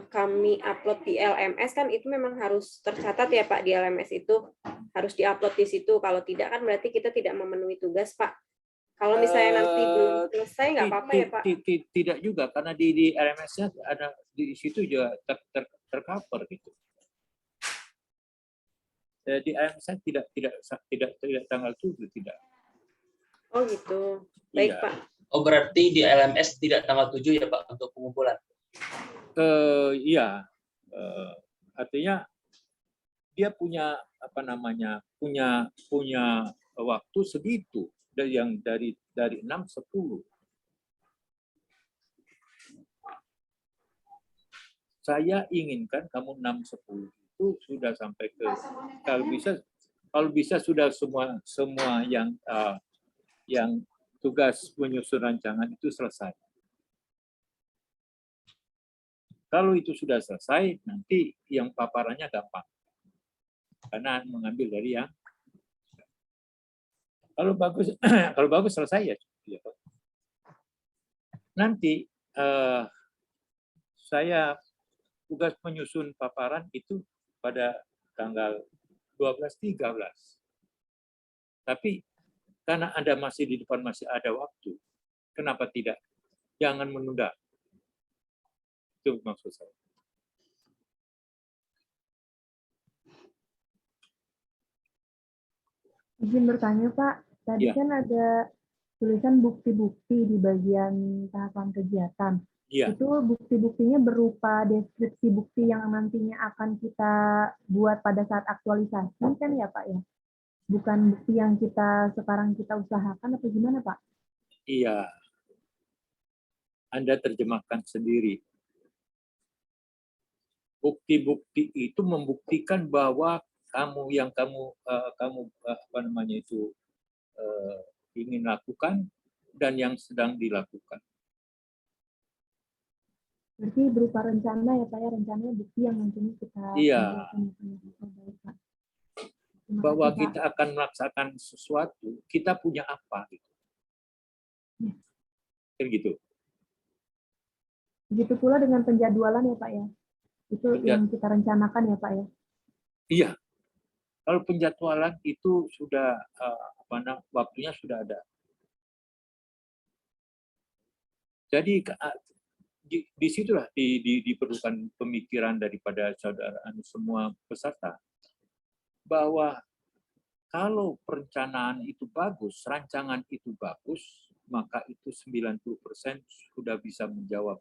kami upload di LMS kan itu memang harus tercatat ya Pak, di LMS itu harus diupload di situ. Kalau tidak kan berarti kita tidak memenuhi tugas Pak. Kalau misalnya nanti belum selesai nggak apa-apa ya Pak? Tidak juga, karena di LMS-nya ada di situ juga tercover gitu. Di LMS tidak tanggal 7 tidak. Oh gitu. Baik Iya. Pak. Oh, berarti di LMS tidak tanggal 7 ya Pak untuk pengumpulan? Iya. Artinya dia punya apa namanya? punya waktu segitu yang dari 6-10. Saya inginkan kamu 6-10 itu sudah sampai ke, kalau bisa sudah semua yang tugas menyusun rancangan itu selesai. Kalau itu sudah selesai, nanti yang paparannya gampang. Karena mengambil dari yang kalau bagus selesai ya. Nanti saya tugas menyusun paparan itu pada tanggal 12-13. Tapi karena Anda masih di depan, masih ada waktu, kenapa tidak? Jangan menunda. Itu maksud saya. Izin bertanya Pak, tadi Ya. kan ada tulisan bukti-bukti di bagian tahapan kegiatan. Ya. Itu bukti-buktinya berupa deskripsi bukti yang nantinya akan kita buat pada saat aktualisasi kan ya Pak ya? Bukan bukti yang sekarang kita usahakan atau gimana Pak? Iya. Anda terjemahkan sendiri. Bukti-bukti itu membuktikan bahwa kamu ingin lakukan dan yang sedang dilakukan. Berarti berupa rencana ya Pak ya, rencananya bukti yang nantinya kita Iya. kumpulkan. Bahwa kita akan melaksanakan sesuatu, kita punya apa gitu. Kan gitu. Begitu pula dengan penjadwalan ya Pak ya. Itu yang kita rencanakan ya Pak ya. Iya. Kalau penjadwalan itu sudah waktunya sudah ada. Jadi disitulah diperlukan pemikiran daripada saudara semua peserta bahwa kalau perencanaan itu bagus, rancangan itu bagus, maka itu 90% sudah bisa menjawab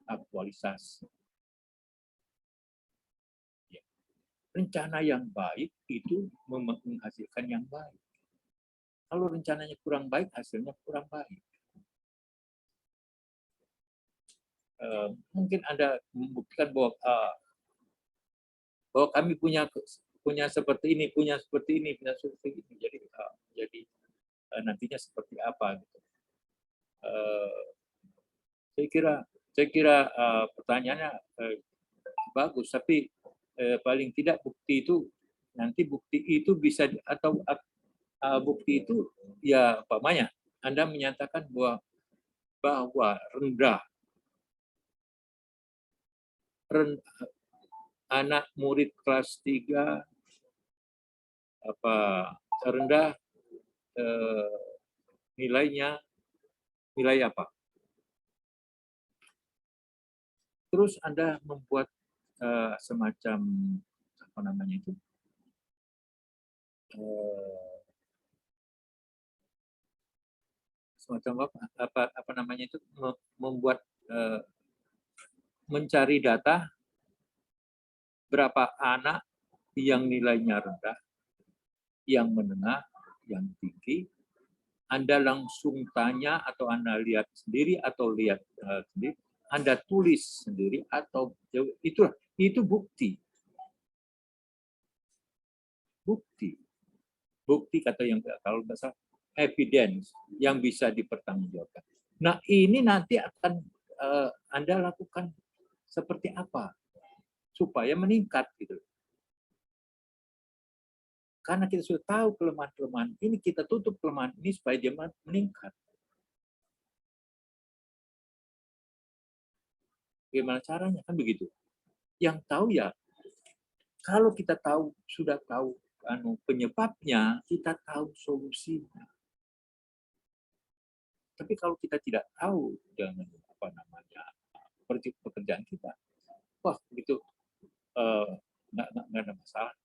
aktualisasi. Rencana yang baik itu menghasilkan yang baik. Kalau rencananya kurang baik, hasilnya kurang baik. Mungkin Anda membuktikan bahwa kami punya seperti ini, punya seperti ini. Jadi nantinya seperti apa? Gitu. Saya kira pertanyaannya bagus, tapi paling tidak bukti itu bisa atau bukti itu ya umpamanya Anda menyatakan bahwa anak murid kelas 3 rendah nilai apa? Terus Anda membuat semacam membuat mencari data berapa anak yang nilainya rendah, yang menengah, yang tinggi. Anda langsung tanya atau Anda lihat sendiri atau lihat sendiri, Anda tulis sendiri atau itu bukti. Bukti kata yang kalau nggak salah evidence yang bisa dipertanggungjawabkan. Nah ini nanti akan Anda lakukan seperti apa supaya meningkat gitu. Karena kita sudah tahu kelemahan-kelemahan ini, kita tutup kelemahan ini supaya dia meningkat. Bagaimana caranya? Kan begitu. Yang tahu ya, kalau kita tahu, sudah tahu penyebabnya, kita tahu solusinya. Tapi kalau kita tidak tahu dengan pekerjaan kita, wah begitu nggak ada masalah.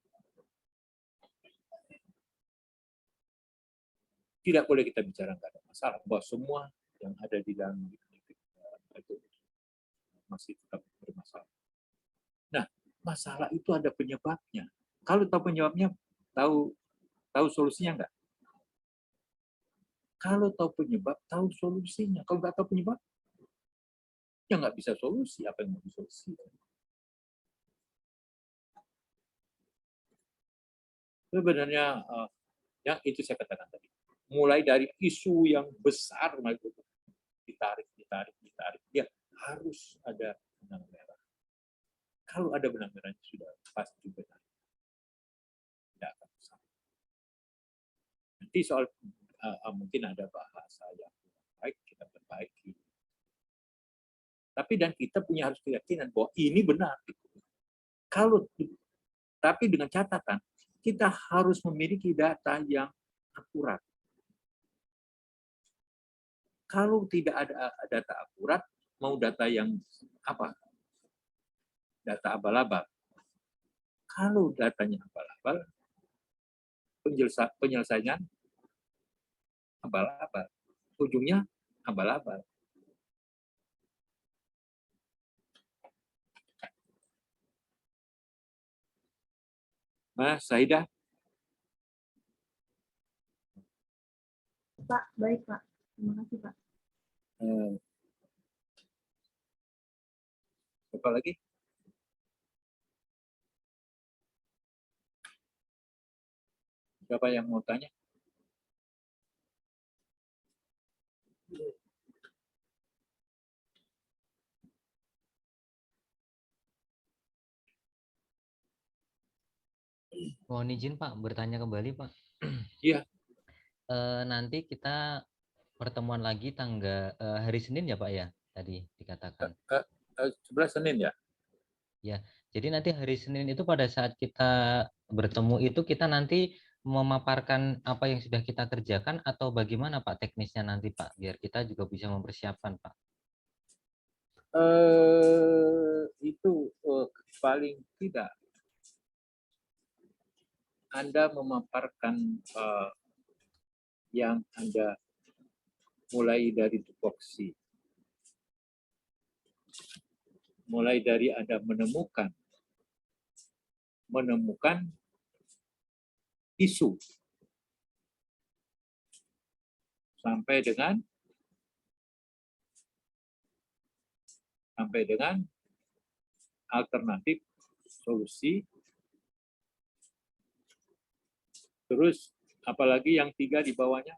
Tidak boleh kita bicara nggak ada masalah, bahwa semua yang ada di dalam itu masih tetap bermasalah. Nah, masalah itu ada penyebabnya. Kalau tahu penyebabnya, tahu solusinya enggak? Kalau tahu penyebab, tahu solusinya. Kalau nggak tahu penyebab, ya nggak bisa solusi. Apa yang mau disolusi? Sebenarnya, yang itu saya katakan tadi. Mulai dari isu yang besar, ditarik. Ya, harus ada benang merah. Kalau ada benang merahnya sudah pasti benar. Tidak akan salah. Nanti soal mungkin ada bahasa yang baik, kita perbaiki. Dan kita harus keyakinan bahwa ini benar. Tapi dengan catatan, kita harus memiliki data yang akurat. Kalau tidak ada data akurat, mau data yang apa? Data abal-abal. Kalau datanya abal-abal, penyelesaian abal-abal. Ujungnya abal-abal. Mas Saidah? Pak, baik Pak. Terima kasih Pak. Apa lagi? Siapa yang mau tanya? Mohon izin Pak, bertanya kembali Pak. Iya. Nanti kita pertemuan lagi hari Senin ya Pak ya, tadi dikatakan. 11 Senin ya? Ya, jadi nanti hari Senin itu pada saat kita bertemu itu kita nanti memaparkan apa yang sudah kita kerjakan atau bagaimana Pak teknisnya nanti Pak, biar kita juga bisa mempersiapkan Pak. Itu paling tidak Anda memaparkan yang Anda mulai dari tupoksi, mulai dari Anda menemukan isu sampai dengan alternatif solusi. Terus apalagi yang 3 di bawahnya?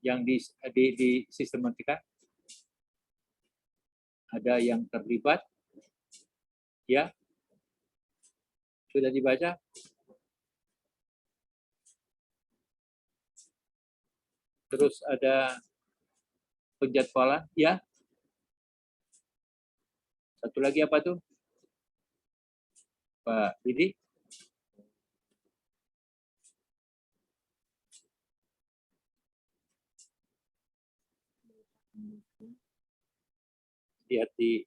Yang di sistematika ada yang terlibat, ya, sudah dibaca? Terus ada penjadwalan, ya. Satu lagi apa tuh, Pak Didi? Lihat di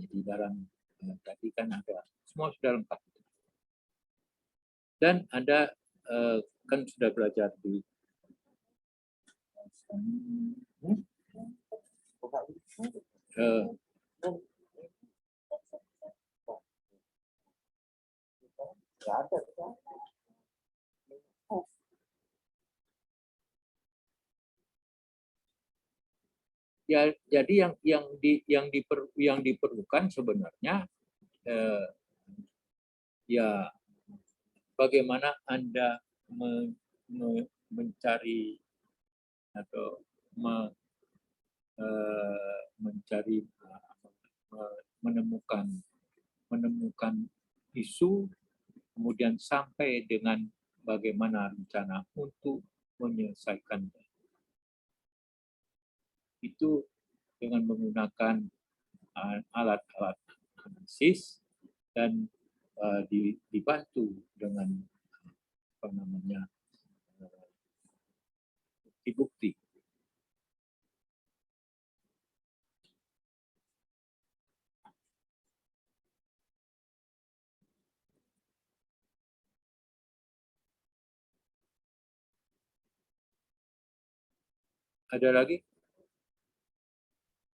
di dalam tadi kan ada semua sudah lengkap. Dan Anda kan sudah belajar di ya, jadi yang diperlukan sebenarnya ya bagaimana Anda mencari atau menemukan isu, kemudian sampai dengan bagaimana rencana untuk menyelesaikannya. Itu dengan menggunakan alat-alat analisis dan dibantu dengan apa namanya bukti-bukti. Ada lagi?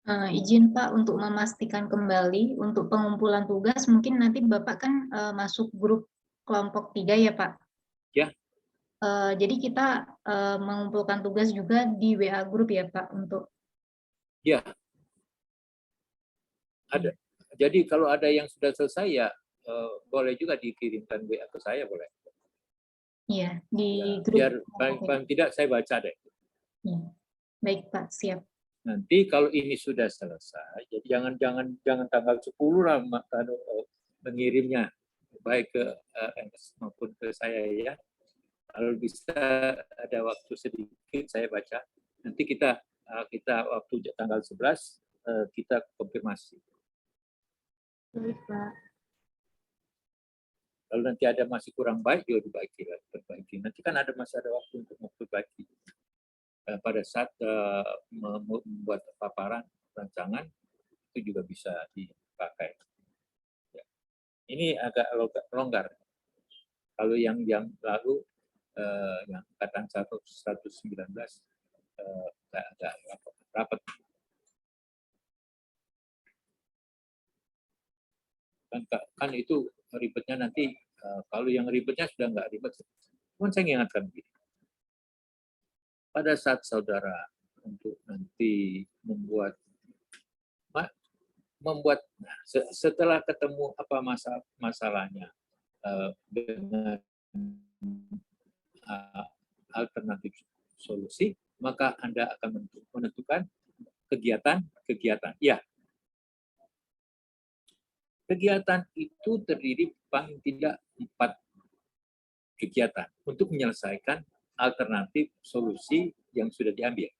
Izin Pak untuk memastikan kembali untuk pengumpulan tugas, mungkin nanti Bapak kan masuk grup kelompok 3 ya Pak? Ya. Jadi kita mengumpulkan tugas juga di WA grup ya Pak untuk? Ya. Ada. Jadi kalau ada yang sudah selesai ya boleh juga dikirimkan WA ke saya, boleh. Iya, di Ya, grup. biar paling tidak saya baca deh. Ya. Baik Pak, siap. Nanti kalau ini sudah selesai, jadi jangan tanggal 10 lah mengirimnya, baik ke MS maupun ke saya ya. Kalau bisa ada waktu sedikit saya baca. Nanti kita waktu tanggal 11 kita konfirmasi. Baik, Pak. Kalau nanti ada masih kurang baik, ya diperbaiki. Nanti kan masih ada waktu untuk memperbaiki. Pada saat membuat paparan rancangan itu juga bisa dipakai. Ya. Ini agak longgar. Kalau yang lalu yang angkatan 119 agak rapat. Kan itu ribetnya nanti. Kalau yang ribetnya sudah nggak ribet. Cuman saya ingatkan begini. Pada saat saudara untuk nanti membuat setelah ketemu apa masalahnya dengan alternatif solusi, maka Anda akan menentukan kegiatan. Ya, kegiatan itu terdiri paling tidak 4 kegiatan untuk menyelesaikan alternatif solusi yang sudah diambil.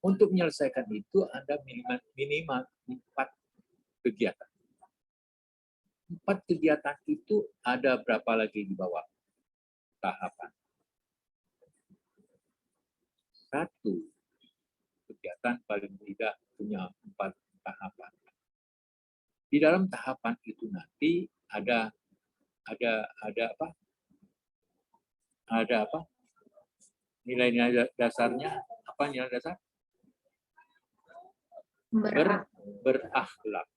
Untuk menyelesaikan itu Anda minimal 4 kegiatan. 4 kegiatan itu ada berapa lagi di bawah tahapan? 1 kegiatan paling tidak punya 4 tahapan. Di dalam tahapan itu nanti ada apa? Ada apa? Nilai-nilai dasarnya, apa nilai dasar? Berakhlak.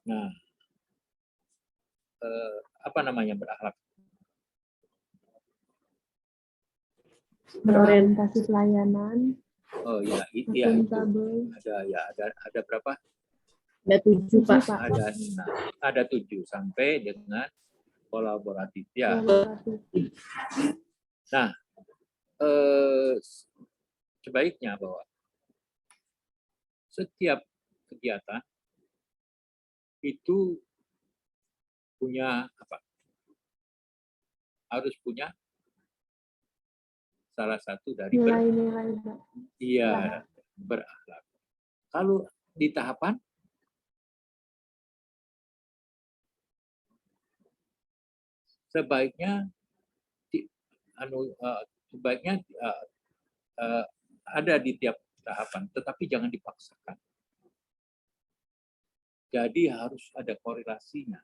Nah, apa namanya berakhlak? Berorientasi pelayanan. Oh ya, itu. Ada berapa? Ada 7 Pak. Ada 7 sampai dengan kolaboratif ya. Nah, sebaiknya bahwa setiap kegiatan itu punya apa? Harus punya salah satu dari nilai-nilai. Iya, berakhlak. Kalau di tahapan sebaiknya ada di tiap tahapan, tetapi jangan dipaksakan. Jadi harus ada korelasinya.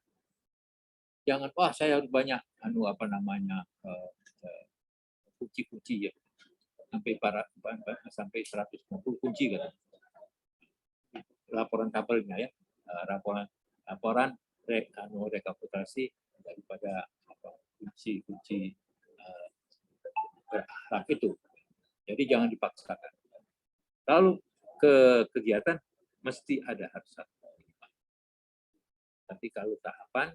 Jangan, saya harus banyak kunci-kunci ya. Sampai 150 kunci kan. Laporan tabelnya ya. Laporan rekapitulasi daripada kunci-kunci berakhlak itu. Jadi jangan dipaksakan. Kalau ke kegiatan mesti ada harus satu. Tapi kalau tahapan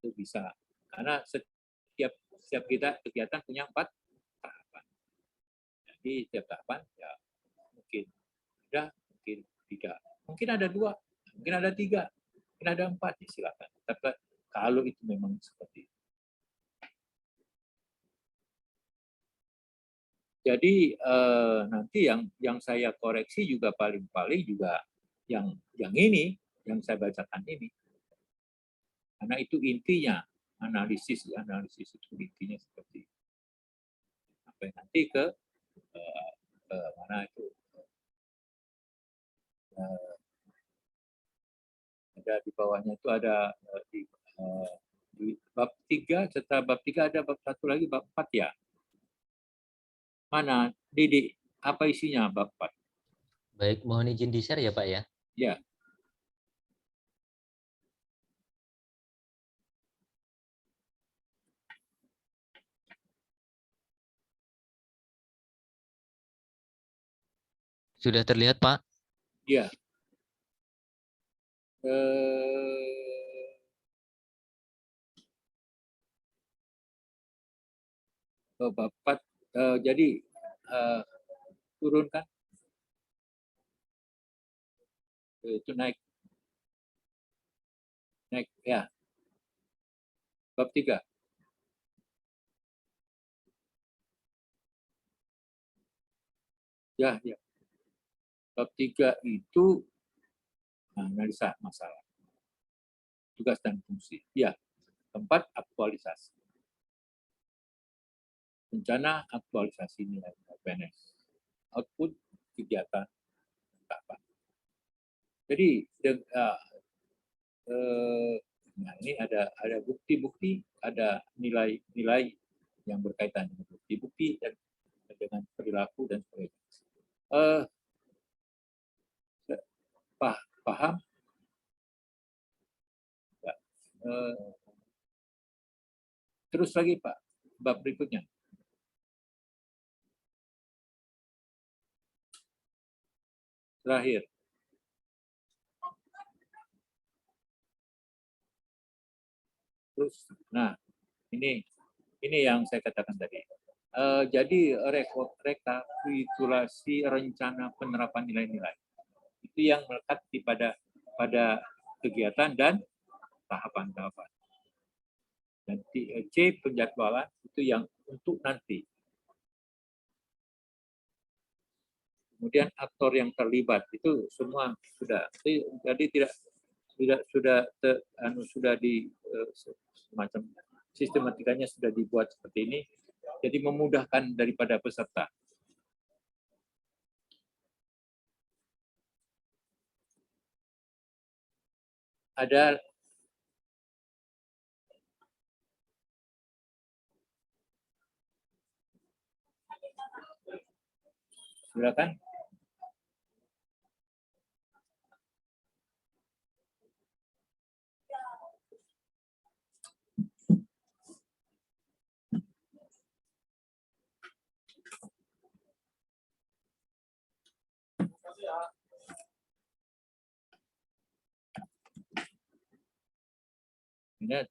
itu bisa, karena setiap kegiatan punya 4 tahapan. Jadi setiap tahapan ya mungkin ada, mungkin 3, mungkin ada 2, mungkin ada 3. Mungkin ada 4, ya silakan. Tapi kalau itu memang seperti itu. Jadi nanti yang saya koreksi juga paling-paling juga yang ini, yang saya bacakan ini. Karena itu intinya, analisis itu intinya seperti itu. Sampai nanti ke mana itu, ada di bawahnya itu ada di bab 3, setelah bab 3 ada bab 1 lagi, bab 4 ya. Mana, Didik, apa isinya bab 4? Baik, mohon izin di-share ya Pak ya. Ya. Sudah terlihat Pak? Ya. Bab 4, jadi turunkan. Itu naik ya. Bab 3. Ya. Bab 3 itu analisa masalah, tugas dan fungsi. Ya. 4, aktualisasi. Rencana aktualisasi nilai PNS. Output kegiatan apa. Jadi nah ini ada bukti-bukti, ada nilai-nilai yang berkaitan dengan bukti-bukti dan dengan perilaku dan sebagainya. Paham? Terus lagi Pak, bab berikutnya. Terakhir. Terus, nah ini yang saya katakan tadi. Jadi rekapitulasi rencana penerapan nilai-nilai itu yang melekat pada kegiatan dan tahapan-tahapan. Dan C, penjadwalan, itu yang untuk nanti. Kemudian aktor yang terlibat itu semua sudah. Jadi sudah di semacam sistematikanya sudah dibuat seperti ini. Jadi memudahkan daripada peserta. Ada silakan. Ini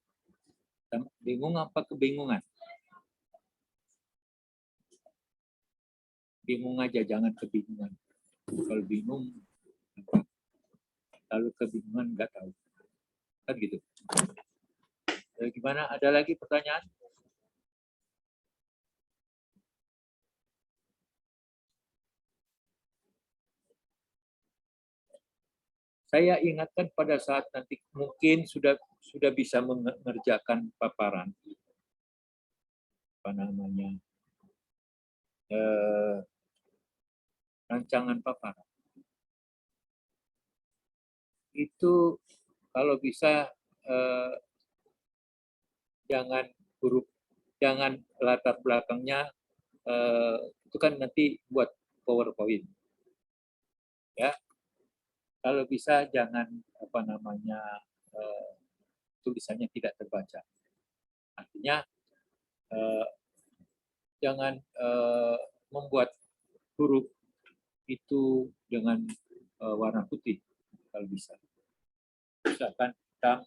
bingung apa kebingungan? Bingung aja, jangan kebingungan. Kalau bingung, lalu kebingungan nggak tahu. Kan gitu. Gimana? Ada lagi pertanyaan? Saya ingatkan pada saat nanti mungkin sudah bisa mengerjakan paparan, apa namanya, rancangan paparan. Itu kalau bisa jangan latar belakangnya itu kan nanti buat PowerPoint, ya. Kalau bisa jangan apa namanya tulisannya tidak terbaca. Artinya jangan membuat huruf itu dengan warna putih kalau bisa. Misalkan hitam.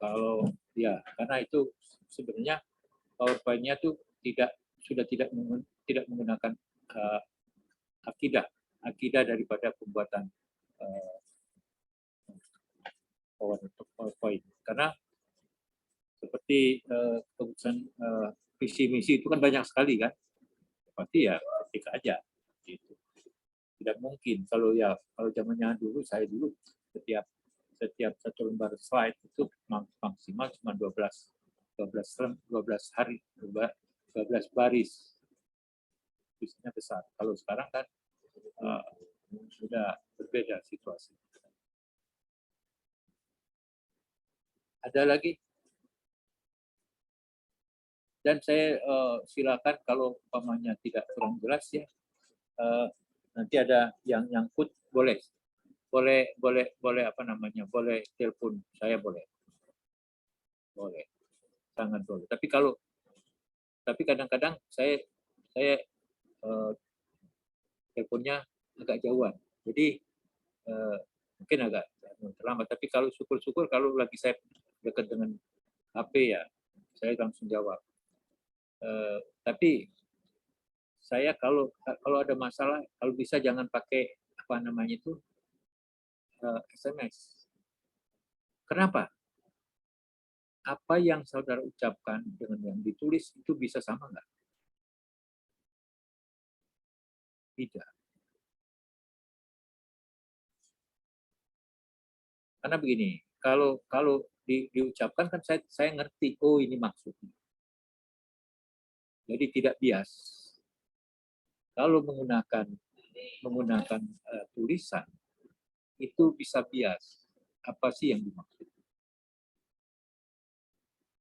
Kalau ya, karena itu sebenarnya PowerPoint-nya tuh sudah tidak menggunakan akidah daripada pembuatan PowerPoint. Karena seperti keputusan visi misi itu kan banyak sekali kan, pasti ya ketik aja. Gitu. Tidak mungkin kalau zamannya dulu, saya dulu setiap satu lembar slide itu maksimal cuma 12 hari, 12 baris. Visinya besar. Kalau sekarang kan sudah berbeda situasi. Ada lagi? Dan saya silakan kalau umpamanya tidak kurang jelas ya, nanti ada yang nyangkut boleh apa namanya, boleh telepon saya, boleh sangat boleh. Tapi kadang-kadang saya teleponnya agak jauhan, jadi mungkin agak terlambat. Tapi kalau syukur-syukur kalau lagi saya dekat dengan HP ya saya langsung jawab. Tapi saya kalau ada masalah, kalau bisa jangan pakai apa namanya itu SMS. Kenapa? Apa yang saudara ucapkan dengan yang ditulis itu bisa sama nggak? Tidak. Karena begini, kalau diucapkan kan saya ngerti, oh ini maksudnya. Jadi tidak bias. Kalau menggunakan tulisan itu bisa bias. Apa sih yang dimaksud?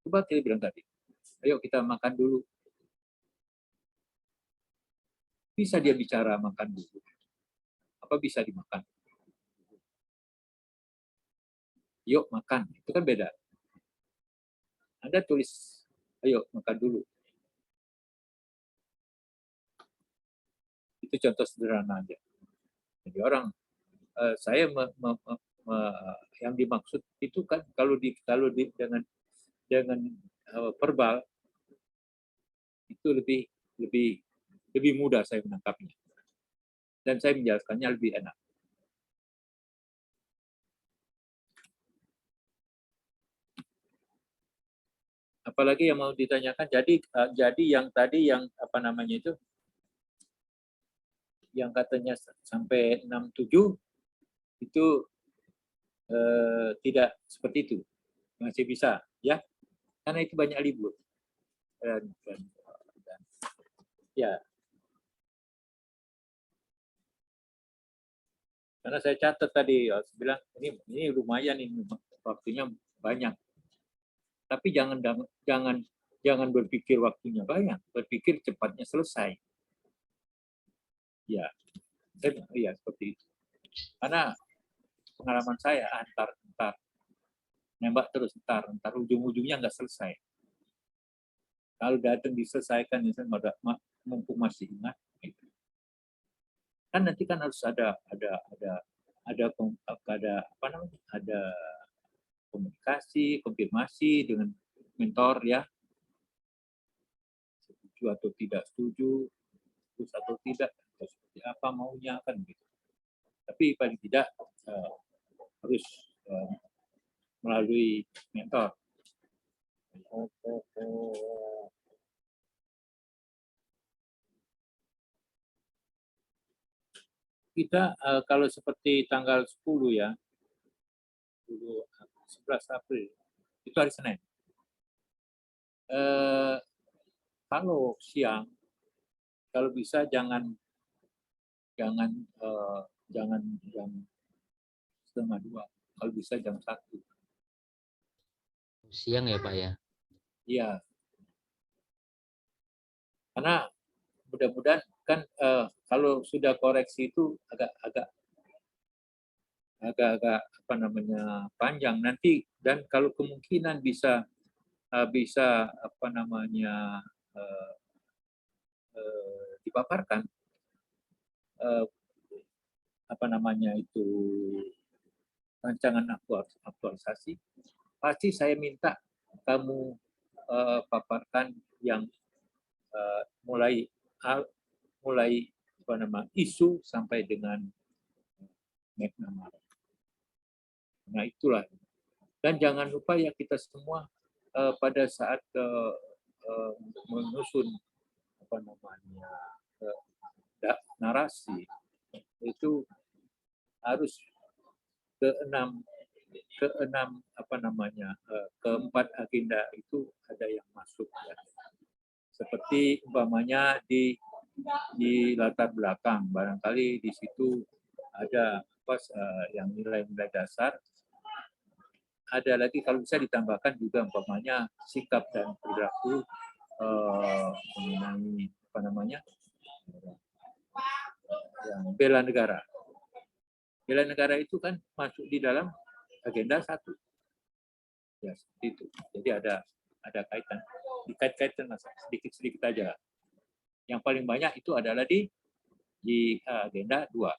Coba kita bilang tadi, ayo kita makan dulu. Bisa dia bicara makan dulu. Apa bisa dimakan? Yuk makan, itu kan beda. Anda tulis, ayo makan dulu. Itu contoh sederhana aja. Jadi orang, saya yang dimaksud itu kan kalau dengan verbal itu lebih mudah saya menangkapnya, dan saya menjelaskannya lebih enak. Apalagi yang mau ditanyakan? Jadi yang tadi yang apa namanya itu, yang katanya sampai 67 itu tidak seperti itu, masih bisa ya, karena itu banyak libur dan ya, karena saya catat tadi, saya bilang ini lumayan, ini waktunya banyak, tapi jangan berpikir waktunya banyak, berpikir cepatnya selesai. Ya, seperti itu. Karena pengalaman saya entar nembak terus, entar ujung-ujungnya nggak selesai. Kalau datang diselesaikan, misalnya mumpung masih ingat, gitu. Kan nanti kan harus ada komunikasi, konfirmasi dengan mentor ya, setuju atau tidak setuju, terus atau tidak, atau seperti apa maunya kan gitu. Tapi paling tidak harus melalui mentor. Kita kalau seperti tanggal 10 ya, 11 April, itu hari Senin. Kalau siang, kalau bisa jangan jam 1:30, kalau bisa jam 1. Siang ya Pak ya? Iya. Karena mudah-mudahan kan kalau sudah koreksi itu agak apa namanya panjang nanti, dan kalau kemungkinan bisa apa namanya dipaparkan apa namanya itu rancangan aktualisasi, pasti saya minta kamu paparkan yang mulai isu sampai dengan McNamara. Nah itulah. Dan jangan lupa ya kita semua pada saat menyusun narasi itu harus keempat agenda itu ada yang masuk ya. Seperti umpamanya di latar belakang barangkali di situ ada yang nilai-nilai dasar, ada lagi kalau bisa ditambahkan juga umpamanya sikap dan perilaku mengenai yang bela negara. Bela negara itu kan masuk di dalam agenda 1. Ya, seperti itu. Jadi ada kaitan, dikait-kaitan sedikit-sedikit aja. Yang paling banyak itu adalah di agenda 2.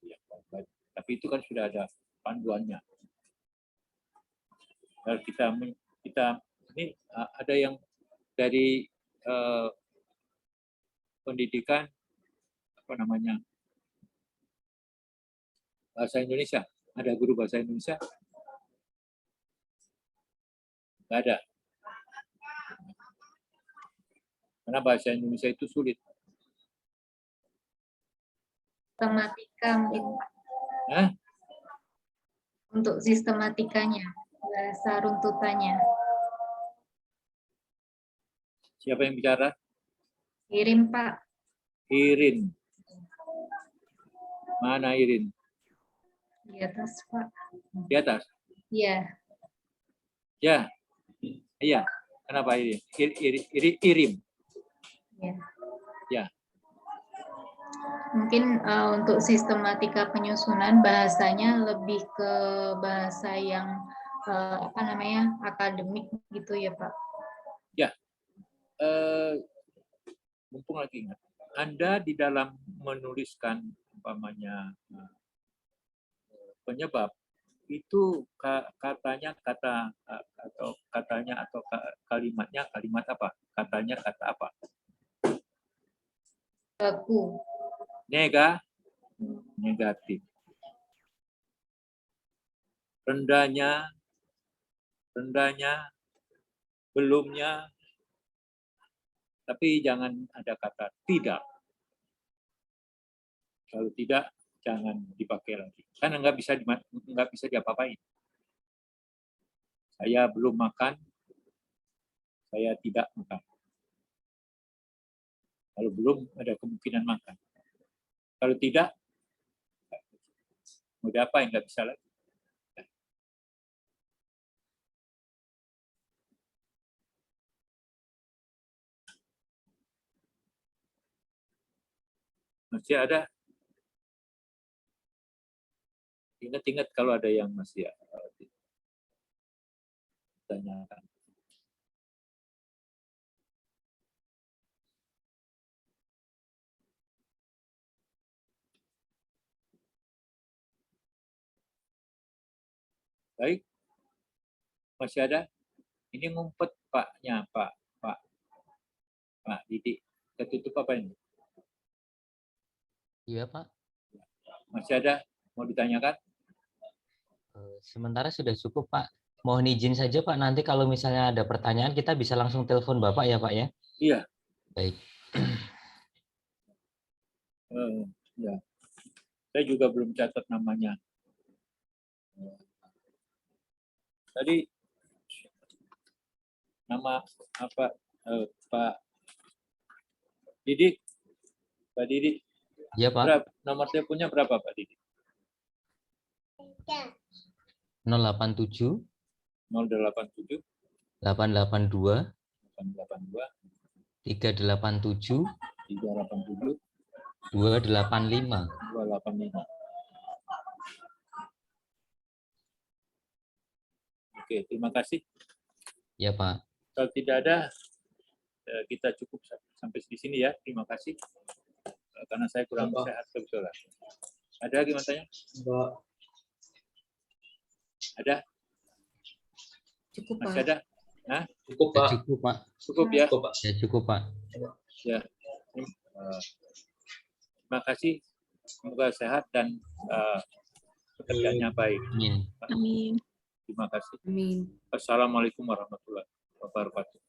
Ya, tapi itu kan sudah ada panduannya. Kalau kita ini ada yang dari pendidikan bahasa Indonesia. Ada guru bahasa Indonesia? Nggak ada. Karena bahasa Indonesia itu sulit. Sistematika mungkin. Hah? Untuk sistematikanya, bahasa runtutannya. Siapa yang bicara? Irin, Pak. Irin. Mana Irin? Di atas, Pak. Di atas? Iya. Ya. Iya. Kenapa Irin? Irim. Ya. Ya. Mungkin untuk sistematika penyusunan bahasanya lebih ke bahasa yang akademik gitu ya, Pak. Ya. Mumpung lagi ingat. Anda di dalam menuliskan umpamanya penyebab itu kalimatnya kalimat apa? Katanya kata apa? Baku. Negatif. Rendahnya, belumnya, tapi jangan ada kata tidak. Kalau tidak, jangan dipakai lagi. Karena nggak bisa diapa-apain. Saya belum makan, saya tidak makan. Kalau belum, ada kemungkinan makan. Kalau tidak, mau diapain, nggak bisa lagi. Masih ada? Ingat-ingat kalau ada yang masih tanyakan. Baik. Masih ada? Ini ngumpet Paknya, Pak Didik. Ketutup apa ini? Iya, Pak. Masih ada? Mau ditanyakan? Sementara sudah cukup, Pak. Mohon izin saja, Pak. Nanti kalau misalnya ada pertanyaan, kita bisa langsung telepon Bapak ya, Pak ya? Iya. Baik. Ya. Saya juga belum catat namanya. Tadi nama apa Pak Didik? Pak Didik. Iya, Pak. Nomor teleponnya berapa, Pak Didik? 087 087 882 387 387 285. 285. Oke, terima kasih. Ya, Pak. Kalau tidak ada, kita cukup sampai di sini ya. Terima kasih. Karena saya kurang sehat kebetulan. Ada lagi tanya? Ada? Cukup, Pak. Masih ada? Nah, Cukup, Pak. Cukup, Pak. Cukup ya? Cukup, Pak. Ya, cukup, Pak. Ya. Terima kasih, semoga sehat dan pekerjaannya baik. Amin. Terima kasih. Amin. Assalamualaikum warahmatullahi wabarakatuh.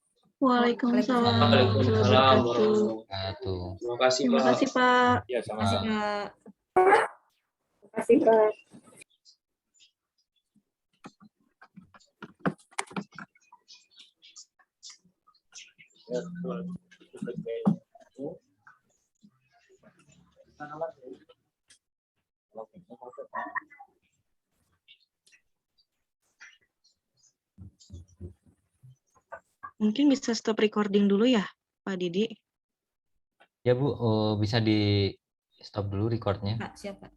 Waalaikumsalam warahmatullahi Waalaikumsalam wabarakatuh. warahmatullahi wabarakatuh. Terima kasih, Terima Pak. kasih, Pak. Ya, Terima kasih, sama-sama. Pak. Terima kasih, Pak. Mungkin bisa stop recording dulu ya, Pak Didi? Ya Bu, bisa di stop dulu recordnya. Pak, siapa?